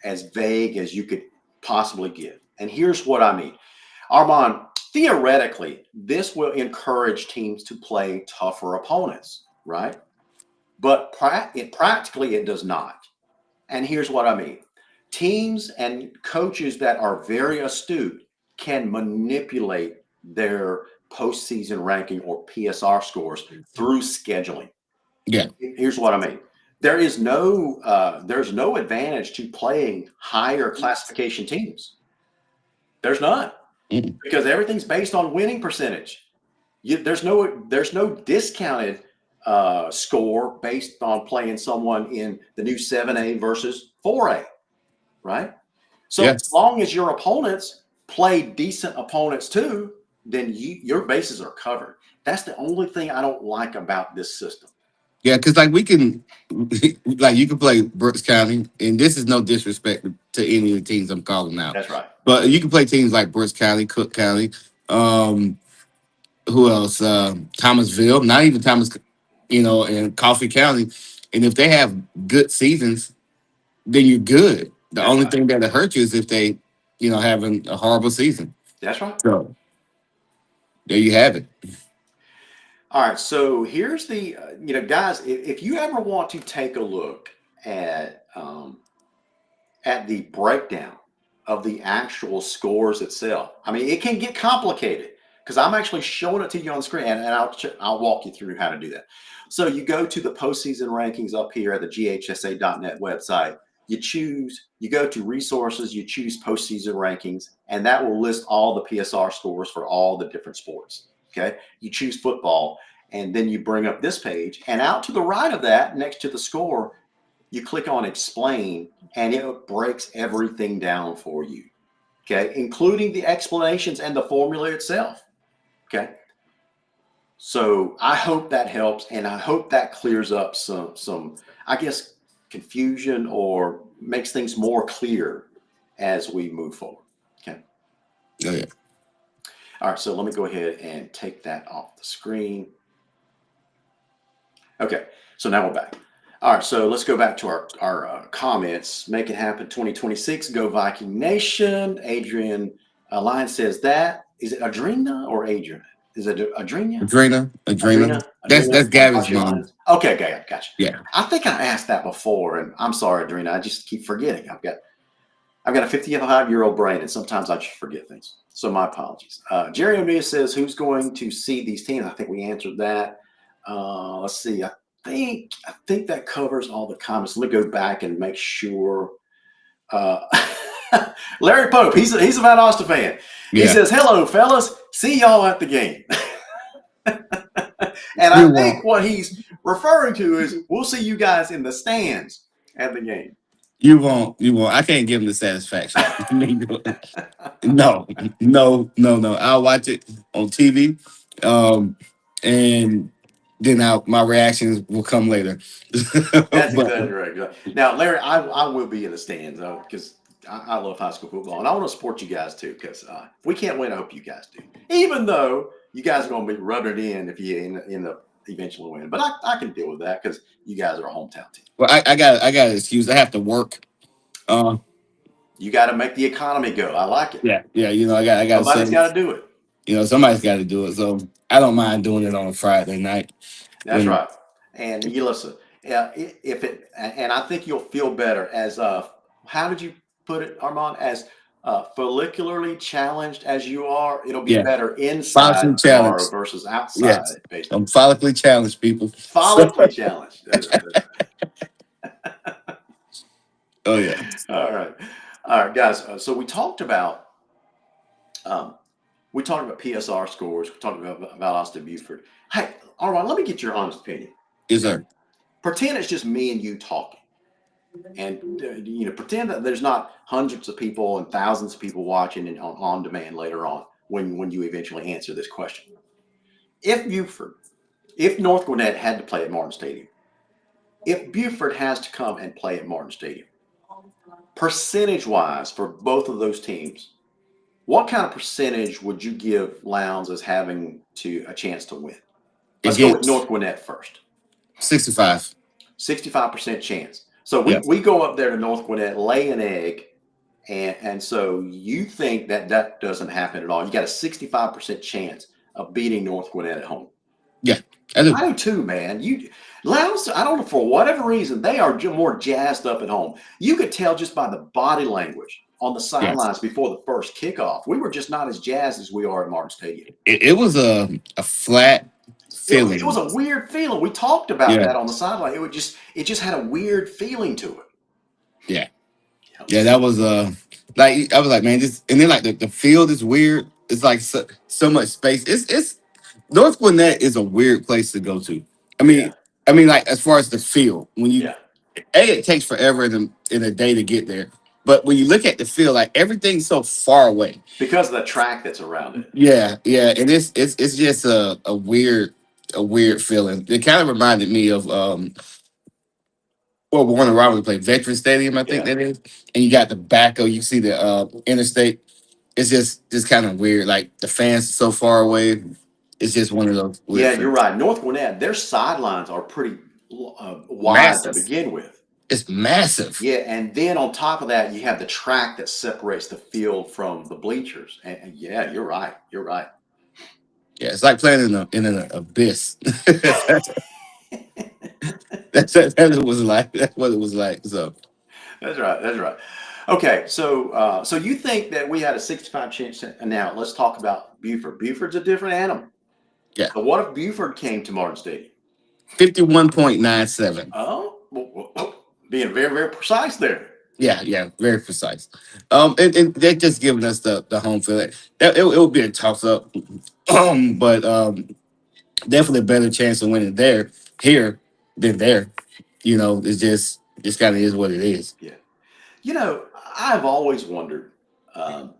as vague as you could possibly get. And here's what I mean. Armand, theoretically, this will encourage teams to play tougher opponents, right? But practically, it does not. And here's what I mean. Teams and coaches that are very astute can manipulate their postseason ranking or PSR scores through scheduling. Yeah. Here's what I mean. There's no advantage to playing higher classification teams. There's none Mm. because everything's based on winning percentage. There's no discounted score based on playing someone in the new 7A versus 4A, right? So Yeah. as long as your opponents play decent opponents too, then your bases are covered. That's the only thing I don't like about this system. Yeah, because like we can, like you can play Brooks County, and this is no disrespect to any of the teams I'm calling out, That's right. but you can play teams like Brooks County, Cook County, who else? Thomasville, not even Thomas, and Coffee County, and if they have good seasons, then you're good. The That's only right. thing that'll hurt you is if they, having a horrible season. That's right. So there you have it. All right. So here's the, guys, if you ever want to take a look at the breakdown of the actual scores itself, I mean, it can get complicated because I'm actually showing it to you on the screen, and I'll walk you through how to do that. So you go to the postseason rankings up here at the ghsa.net website. You go to resources, you choose postseason rankings, and that will list all the PSR scores for all the different sports. Okay. You choose football, and then you bring up this page, and out to the right of that, next to the score, you click on explain, and it breaks everything down for you. Okay. Including the explanations and the formula itself. Okay. So I hope that helps, and I hope that clears up some, I guess, confusion or makes things more clear as we move forward. Okay. Oh, yeah. All right. So let me go ahead and take that off the screen. Okay. So now we're back. All right. So let's go back to our comments. Make it happen 2026. Go Viking Nation. Adrian Lyon says that. Is it Adrena or Adrian? Is it Adrena? Adrena. That's Gabby's mom. Okay, gotcha. Yeah. I think I asked that before, and I'm sorry, Adrena. I just keep forgetting. I've got a 55-year-old brain, and sometimes I just forget things. So my apologies. Jerry O'Neill says, "Who's going to see these teams?" I think we answered that. Let's see. I think that covers all the comments. Let me go back and make sure. Larry Pope, he's a Van Austin fan. Yeah. He says, "Hello, fellas. See y'all at the game." And I think what he's referring to is we'll see you guys in the stands at the game. You won't. I can't give him the satisfaction. No. I'll watch it on TV, and then my reactions will come later. That's exactly right. Now, Larry, I will be in the stands because I love high school football, and I want to support you guys too. Because if we can't win, I hope you guys do. Even though you guys are going to be rubbing it in if you end up eventually win, but I can deal with that because you guys are a hometown team. Well, I got an excuse. I have to work. You got to make the economy go. I like it. Yeah. I got. Somebody's got to do it. Somebody's got to do it. So I don't mind doing it on a Friday night. That's right. And you listen. And I think you'll feel better as how did you put it, Armand? As follicularly challenged as you are, it'll be better inside tomorrow versus outside. Yes. I'm follically challenged, people. Follically challenged. Oh yeah. All right, guys. So we talked about PSR scores. We talked about Austin Buford. Hey, Armand, let me get your honest opinion. Yes, sir. Pretend it's just me and you talking, and pretend that there's not hundreds of people and thousands of people watching and on demand later on when you eventually answer this question. If North Gwinnett had to play at Martin Stadium, if Buford has to come and play at Martin Stadium, percentage-wise for both of those teams, what kind of percentage would you give Lowndes as having a chance to win? Let's go with North Gwinnett first. 65% 65% chance. So we go up there to North Gwinnett, lay an egg, And so you think that that doesn't happen at all. You got a 65% chance of beating North Gwinnett at home. Yeah, I do. I do too, man. Loudon, I don't know, for whatever reason, they are more jazzed up at home. You could tell just by the body language on the Yes. sidelines before the first kickoff. We were just not as jazzed as we are at Martin Stadium. It was a flat It was feeling. a weird feeling. We talked about Yeah, that on the sideline. It just had a weird feeling to it. yeah, You know? yeah. That was like I was like, man, this and then like the field is weird. It's like so much space. It's North Gwinnett is a weird place to go to. I Yeah, mean, I mean, like as far as the field, when you yeah. it takes forever in a day to get there. But when you look at the field, like everything's so far away. Because of the track that's around it. Yeah, yeah, and it's just a weird feeling. It kind of reminded me of well, Warner Robins played Veteran Stadium, I think Yeah. that is, and you got the back of you see the interstate. It's just kind of weird. Like the fans are so far away. It's just one of those weird Yeah, you're things. right. North Gwinnett, their sidelines are pretty wide to Massive. begin with. It's massive. Yeah, and then on top of that, you have the track that separates the field from the bleachers. And yeah, you're right. You're right. Yeah, it's like playing in an abyss. that's what it was like. That's what it was like. So That's right. That's right. Okay, so you think that we had a 65 chance? Now let's talk about Buford. Buford's a different animal. yeah, So what if Buford came to Martin Stadium? 51.97. Oh, being very, very precise there. Yeah, yeah, very precise. And they're just giving us the home field. It will be a toss up, but definitely a better chance of winning there here than there. You know, it's kind of is what it is. Yeah. I've always wondered um,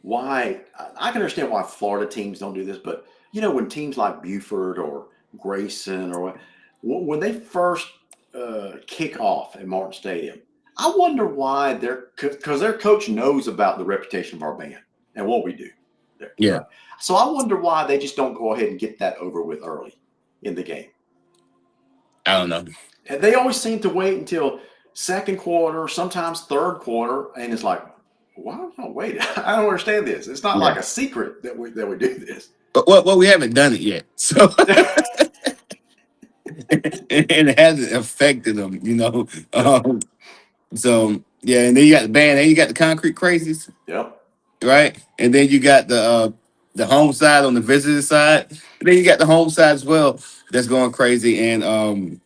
why. I can understand why Florida teams don't do this, but when teams like Buford or Grayson or when they first kick off at Martin Stadium, I wonder why because their coach knows about the reputation of our band and what we do. There, Yeah, right? So I wonder why they just don't go ahead and get that over with early in the game. I don't know. And they always seem to wait until second quarter, sometimes third quarter, and it's like, why don't y'all wait? I don't understand this. It's not Yeah, like a secret that we do this. but well, we haven't done it yet, so and it hasn't affected them. You know, Yep. so yeah, and then you got the band, and you got the Concrete Crazies, Yep. right? And then you got the home side on the visitor side. And then you got the home side as well that's going crazy. And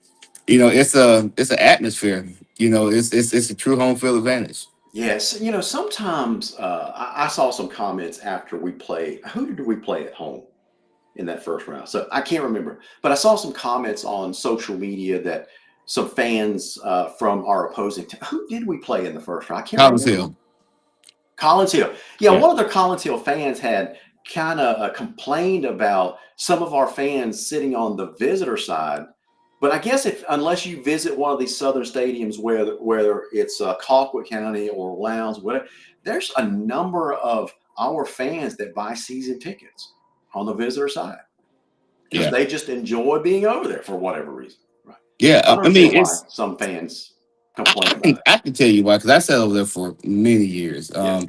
it's an atmosphere. It's a true home field advantage. Yes. Sometimes I saw some comments after we played. Who did we play at home in that first round? So I can't remember, but I saw some comments on social media that some fans from our opposing team. Who did we play in the first round? I can't Collins remember. Hill. Collins Hill. Yeah, Yeah. one of the Collins Hill fans had kind of complained about some of our fans sitting on the visitor side. But I guess unless you visit one of these southern stadiums where it's Colquitt County or Lowndes, whatever, there's a number of our fans that buy season tickets on the visitor side because Yeah. they just enjoy being over there for whatever reason. Right. Yeah. I don't I mean, understand why some fans complain about it. I can tell you why, because I sat over there for many years. Yeah.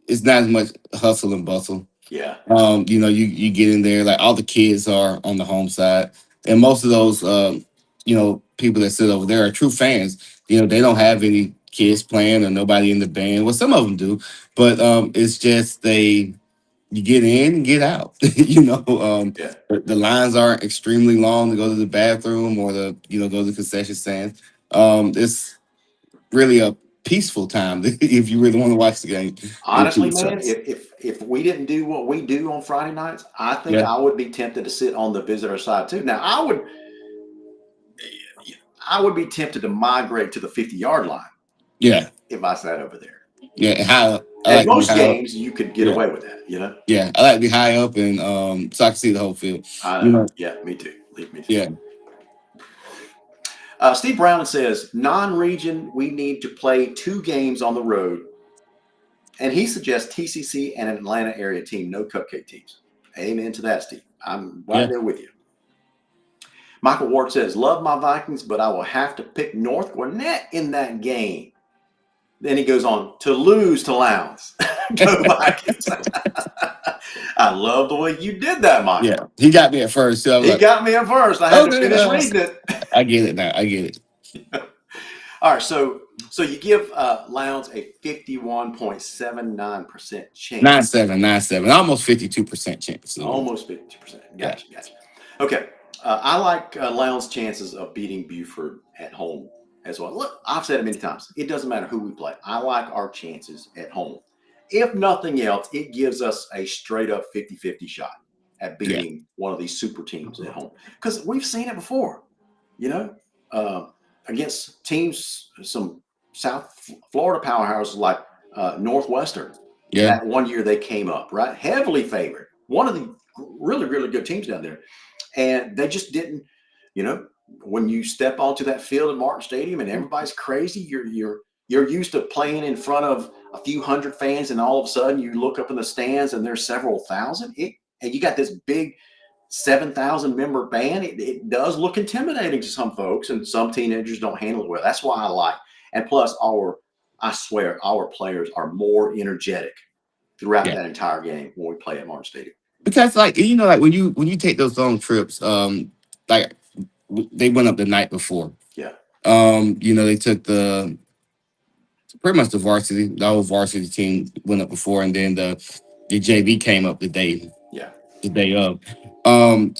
It's not as much hustle and bustle. Yeah. You get in there, like all the kids are on the home side, and most of those people that sit over there are true fans. They don't have any kids playing or nobody in the band. Well, some of them do, but it's just you get in and get out. Yeah. The lines aren't extremely long to go to the bathroom or go to the concession stand. It's really a peaceful time if you really want to watch the game. in Honestly, true man, sense. if we didn't do what we do on Friday nights, I think Yeah, I would be tempted to sit on the visitor side too. Now, I would be tempted to migrate to the 50-yard line yeah, if I sat over there. yeah. And I At like to be most high up. games, you could get Yeah, away with that. yeah. I like to be high up and so I can see the whole field. I You know. know, Yeah, me too. Me too. yeah, Steve Brown says, non-region, we need to play 2 games on the road. And he suggests TCC and an Atlanta area team, no cupcake teams. Amen to that, Steve. I'm right yeah. there with you. Michael Ward says, love my Vikings, but I will have to pick North Gwinnett in that game. Then he goes on to lose to Lowndes. Go Vikings. I love the way you did that, Yeah, Michael. he got me at first. So I was He like, got me at first. I had to okay, finish reading it. I get it now. I get it. All right, so you give Lowndes a 51.79% Nine chance, seven, 9-7, almost 52% chance. So, almost 50%. yeah, Gotcha, gotcha. Okay, I like Lowndes' chances of beating Buford at home as well. Look, I've said it many times. It doesn't matter who we play. I like our chances at home. If nothing else, it gives us a straight up 50-50 shot at yeah, beating one of these super teams at home because we've seen it before. You know, uh, against teams, some South Florida powerhouses like Northwestern. yeah, That one year they came up, right? Heavily favored. One of the really, really good teams down there. And they just didn't, you know, when you step onto that field at Martin Stadium and everybody's crazy, you're used to playing in front of a few hundred fans, and all of a sudden you look up in the stands and there's several thousand. And you got this big 7,000 member band. It does look intimidating to some folks, and some teenagers don't handle it well. That's why I like. And plus, I swear, our players are more energetic throughout yeah. that entire game when we play at Martin Stadium. Because like like when you take those long trips, like they went up the night before. Yeah, They took the pretty much the whole varsity team went up before, and then the JV came up yeah, the day of.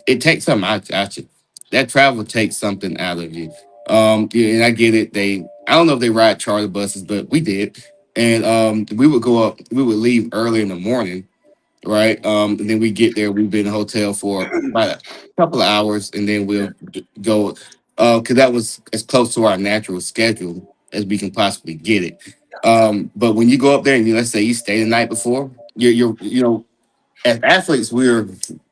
It takes something out you. That travel takes something out of you. Yeah, and I get it. I don't know if they ride charter buses, but we did. And we would go up, we would leave early in the morning, right? And then we get there, we've been in a hotel for about a couple of hours, and then yeah, go, because that was as close to our natural schedule as we can possibly get it. But when you go up there and let's say you stay the night before, as athletes, we're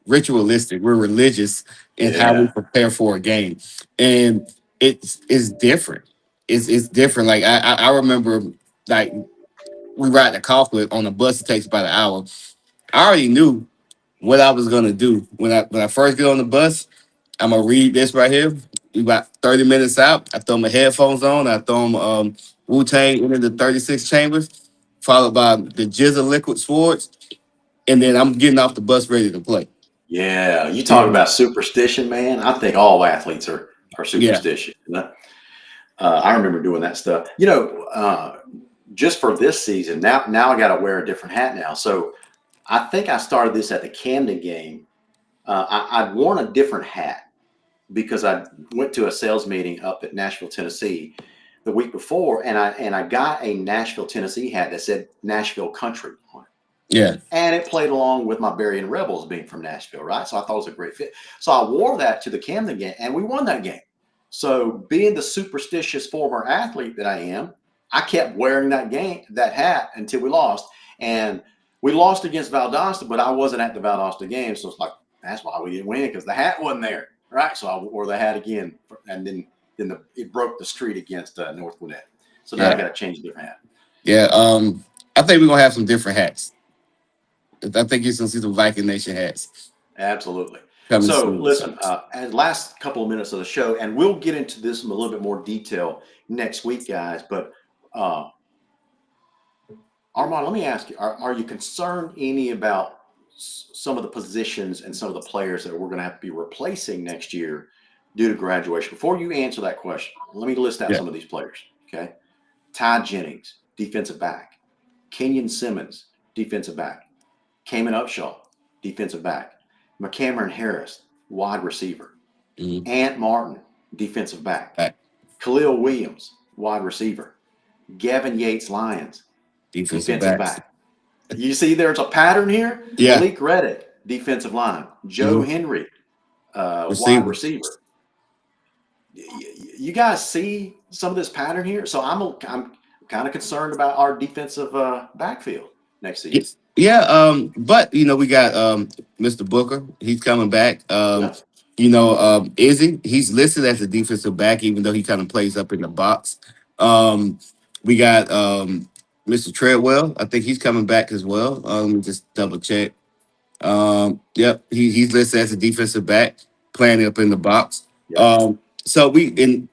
ritualistic, we're religious in how we yeah, prepare for a game, and it's different. It's different. Like I remember, like we ride to Coughlin on a bus. It takes about an hour. I already knew what I was gonna do when I first get on the bus. I'm gonna read this right here. We about 30 minutes out. I throw my headphones on. I throw them Wu Tang into the 36 chambers, followed by the Jizza Liquid Swords, and then I'm getting off the bus ready to play. yeah. You talk Mhm. about superstition, man. I think all athletes are Yeah, superstitious. I remember doing that stuff. Just for this season. Now I got to wear a different hat now. So I think I started this at the Camden game. I'd worn a different hat because I went to a sales meeting up at Nashville, Tennessee, the week before, and I got a Nashville, Tennessee hat that said Nashville Country on it. yeah, And it played along with my Berrien Rebels being from Nashville, right? So I thought it was a great fit. So I wore that to the Camden game, and we won that game. So being the superstitious former athlete that I am, I kept wearing that hat until we lost. And we lost against Valdosta, but I wasn't at the Valdosta game. So it's like, that's why we didn't win, because the hat wasn't there, right? So I wore the hat again, and then it broke the street against North Gwinnett. So now I yeah, got to change a different hat. yeah. I think we're gonna have some different hats. I think you're gonna see some Viking Nation hats Absolutely. coming So, soon. So listen, and last couple of minutes of the show, and we'll get into this in a little bit more detail next week, guys. But uh, Armand, let me ask you: Are you concerned any about some of the positions and some of the players that we're going to have to be replacing next year due to graduation? Before you answer that question, let me list out yeah, some of these players. Okay, Ty Jennings, defensive back; Kenyon Simmons, defensive back; Kamen Upshaw, defensive back; McCameron Harris, wide receiver; mhm. Ant Martin, defensive back; Back Khalil Williams, wide receiver; Gavin Yates Lyons, defensive defensive backs. back. You see there's a pattern here? Yeah, Malik Reddick, defensive line; Joe mhm. Henry, wide Receiver. receiver. You guys see some of this pattern here? So I'm kind of concerned about our defensive backfield next season. Yes. Yeah, but we got Mr. Booker. He's coming back. Yeah, Izzy, he's listed as a defensive back, even though he kind of plays up in the box. Um, we got Mr. Treadwell. I think he's coming back as well. Let me just double check. Yep, he's listed as a defensive back, playing up in the box. yeah, So and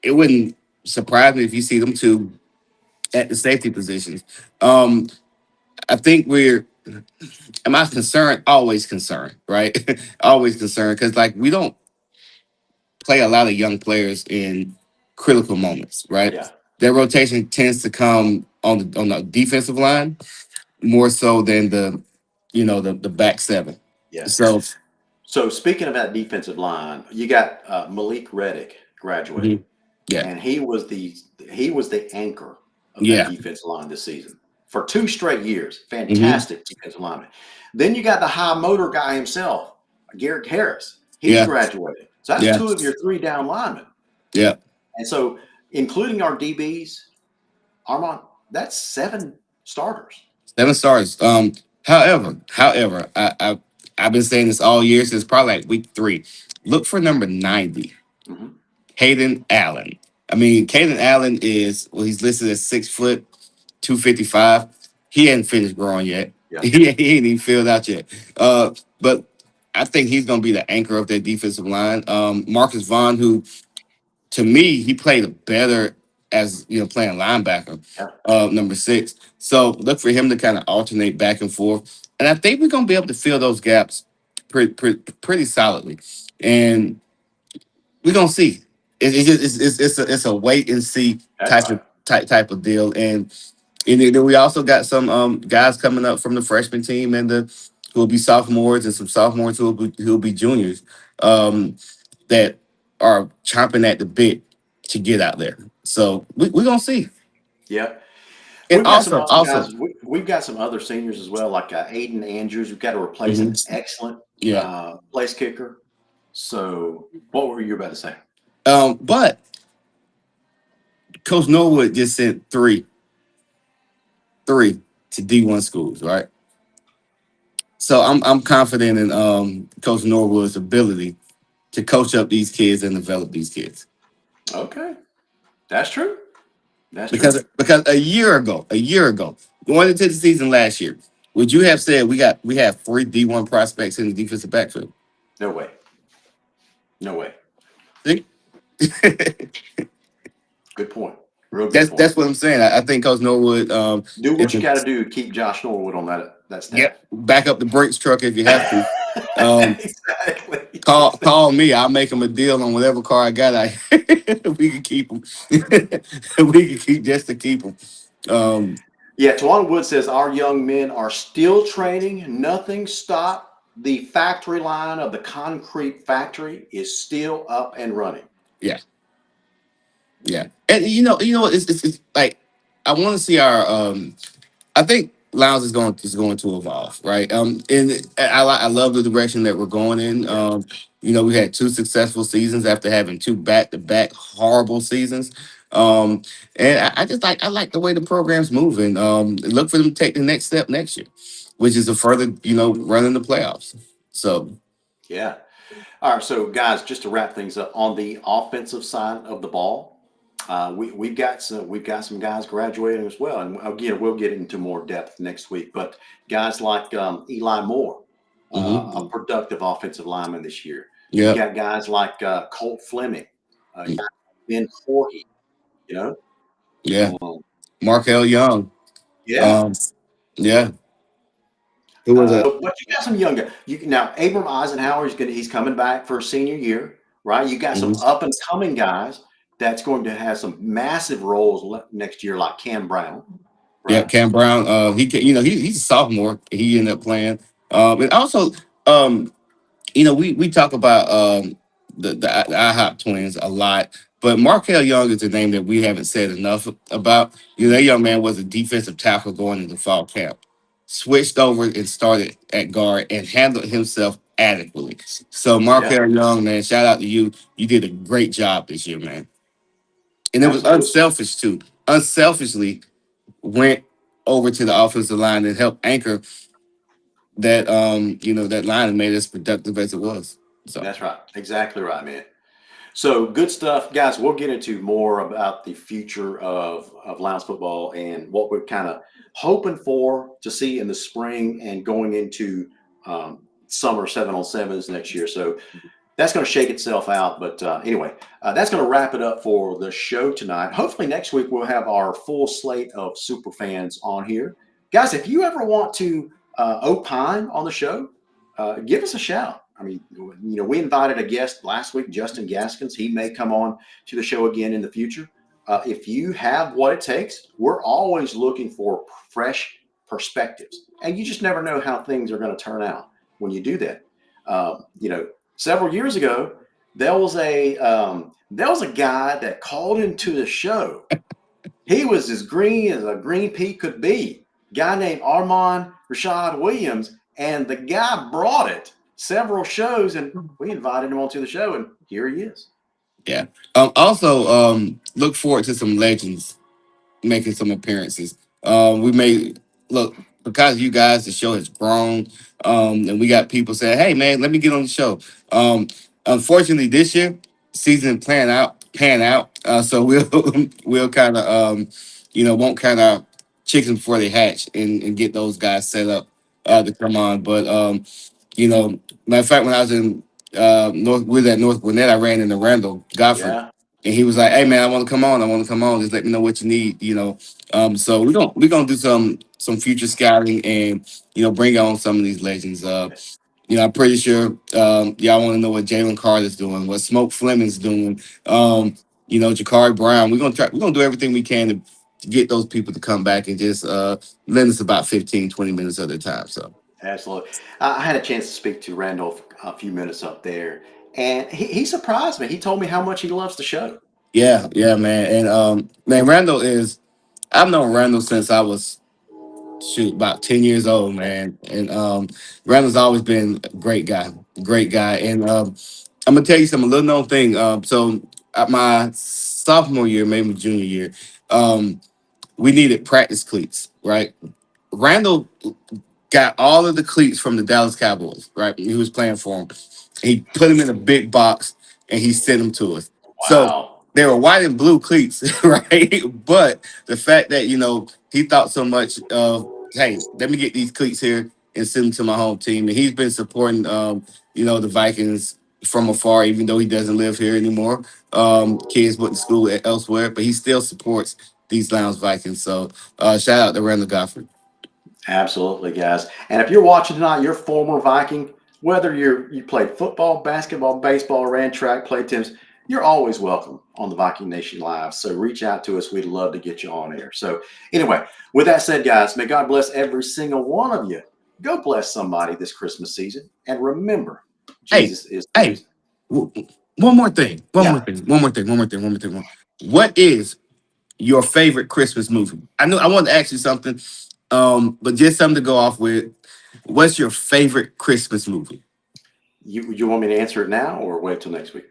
it wouldn't surprise me if you see them two at the safety positions. I think am I concerned? Always concerned, right? Always concerned because like we don't play a lot of young players in critical moments, right? Yeah. Their rotation tends to come on the defensive line more so than the back seven. Yeah. So So speaking of that defensive line, you got Malik Reddick graduated, mhm, yeah, and he was the anchor of that yeah, defensive line this season for 2 straight years. hmm Fantastic defensive lineman. Then you got the high motor guy himself, Garrett Harris. He's yeah, graduated. So that's yeah, two of your three down linemen. yeah. And so, including our DBs, Armand, that's 7 starters. 7 stars. However, I've been saying this all year since probably like week 3. Look for number 90, Mhm. Hayden Allen. I mean, Caden Allen he's listed as 6 foot, 255. He hadn't finished growing yet. Yeah. He ain't even filled out yet. But I think he's going to be the anchor of their defensive line. Marcus Vaughn, who to me, he played better as playing linebacker, Yeah. number 6. So look for him to kind of alternate back and forth, and I think we're gonna be able to fill those gaps pretty solidly, and we're gonna see. It's a wait and see That's type right. of type of deal, and then we also got some guys coming up from the freshman team and who will be sophomores and some sophomores who will be juniors. That are chomping at the bit to get out there. So we're gonna see. Yeah. And We've got some also, other also, guys. We've got some other seniors as well, like Aiden Andrews. We've got to replace mhm, an excellent yeah. place kicker. So, what were you about to say? But Coach Norwood just sent three to D1 schools, right? So I'm confident in Coach Norwood's ability to coach up these kids and develop these kids. Okay, that's true. That's Because true. because a year ago, going into the season last year, would you have said we have 3 D1 prospects in the defensive backfield? No way. No way. See? Good point. Real good That's point. that's what I'm saying. I think Coach Norwood Do is what you got to do to keep Josh Norwood on that staff. yep, back up the brakes truck if you have to. Um, Exactly. call me. I'll make him a deal on whatever car I got. We can keep him. We can keep just to keep him. Um, Yeah, Tawana Wood says our young men are still training. Nothing stopped. The factory line of the concrete factory is still up and running. yeah, yeah, and it's like I want to see our. I think Lounge is going to evolve, right? And I love the direction that we're going in. Yeah. We had 2 successful seasons after having 2 back-to-back horrible seasons. Um, and I like the way the program's moving. Look for them to take the next step next year, which is a further, run in the playoffs. So Yeah. All right. So, guys, just to wrap things up on the offensive side of the ball, we've got some guys graduating as well, and again, we'll get into more depth next week. But guys like Eli Moore, a mhm. productive offensive lineman this year. You Yeah, got guys like Colt Fleming, mm, Ben Forty. You know, yeah, um, Markel Young. yeah. Um, yeah, who was a But you got some young guys. Now Abram Eisenhower he's coming back for a senior year, right? You got some mhm. up and coming guys that's going to have some massive roles next year, like Cam Brown, Yeah, right? Cam Brown. He's a sophomore. He ended up playing. And also, um, we talk about the IHOP twins a lot, but Markel Young is a name that we haven't said enough about. That young man was a defensive tackle going into fall camp, switched over and started at guard and handled himself adequately. So Yeah, Markel Young, man, shout out to you. You did a great job this year, man. And it was absolutely. unselfish too. Unselfishly went over to the offensive line and helped anchor that line and made it as productive as it was. So That's right. Exactly right, man. So good stuff, guys. We'll get into more about the future of Lions football and what we're kind of hoping for to see in the spring and going into summer 7-on-7s next year. So that's going to shake itself out. But anyway, that's going to wrap it up for the show tonight. Hopefully next week we'll have our full slate of super fans on here. Guys, if you ever want to opine on the show, give us a shout. I mean, we invited a guest last week, Justin Gaskins. He may come on to the show again in the future. If you have what it takes, we're always looking for fresh perspectives. And you just never know how things are going to turn out when you do that. Several years ago, there was a guy that called into the show. He was as green as a green pea could be. Guy named Armand Rashad Williams, and the guy brought it several shows, and we invited him onto the show, and here he is. Yeah. Look forward to some legends making some appearances. We may look because you guys, the show has grown, and we got people saying, "Hey, man, let me get on the show." Unfortunately, this year season pan out. So we'll we'll kind of won't kind of chicken before they hatch and get those guys set up to come on. But matter of fact, when I was in North Gwinnett, I ran into Randall Godfrey. Yeah, And he was like, "Hey man, I want to come on. I want to come on. Just let me know what you need, So we're gonna do some future scouting and bring on some of these legends. I'm pretty sure y'all want to know what Jalen Carter's doing, what Smoke Fleming's doing. Jakari Brown. We're gonna do everything we can to get those people to come back and just lend us about 15, 20 minutes of their time. So absolutely. I had a chance to speak to Randolph a few minutes up there, and he surprised me. He told me how much he loves the show. yeah, man. And man, I've known Randall since I was about 10 years old, man. And Randall's always been a great guy. And I'm gonna tell you some a little known thing. So at my sophomore year, maybe junior year, we needed practice cleats, right? Randall got all of the cleats from the Dallas Cowboys, right? He was playing for them. He put them in a big box and he sent them to us. So Wow. they were white and blue cleats, right? But the fact that he thought so much of, hey, let me get these cleats here and send them to my home team, and he's been supporting, the Vikings from afar, even though he doesn't live here anymore. Kids went to school elsewhere, but he still supports these Lounge Vikings. So shout out to Randall Godfrey. Absolutely, guys. And if you're watching tonight, you're a former Viking, whether you played football, basketball, baseball, ran track, played tennis, you're always welcome on the Viking Nation Live. So reach out to us. We'd love to get you on air. So anyway, with that said, guys, may God bless every single one of you. Go bless somebody this Christmas season. And remember, Jesus is the Hey, reason. one more thing. Yeah. One more thing. What is your favorite Christmas movie? I know I wanted to ask you something, but just something to go off with. What's your favorite Christmas movie? You want me to answer it now or wait till next week?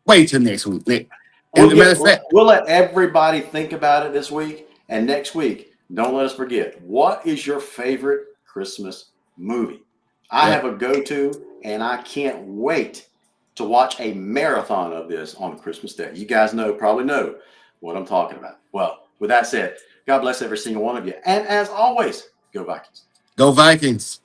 Wait till next week, Nick. And We'll the matter of fact, we'll let everybody think about it this week. And next week, don't let us forget, what is your favorite Christmas movie? I yeah. have a go-to, and I can't wait to watch a marathon of this on Christmas Day. You guys probably know what I'm talking about. Well, with that said, God bless every single one of you. And as always, go Vikings. Go Vikings.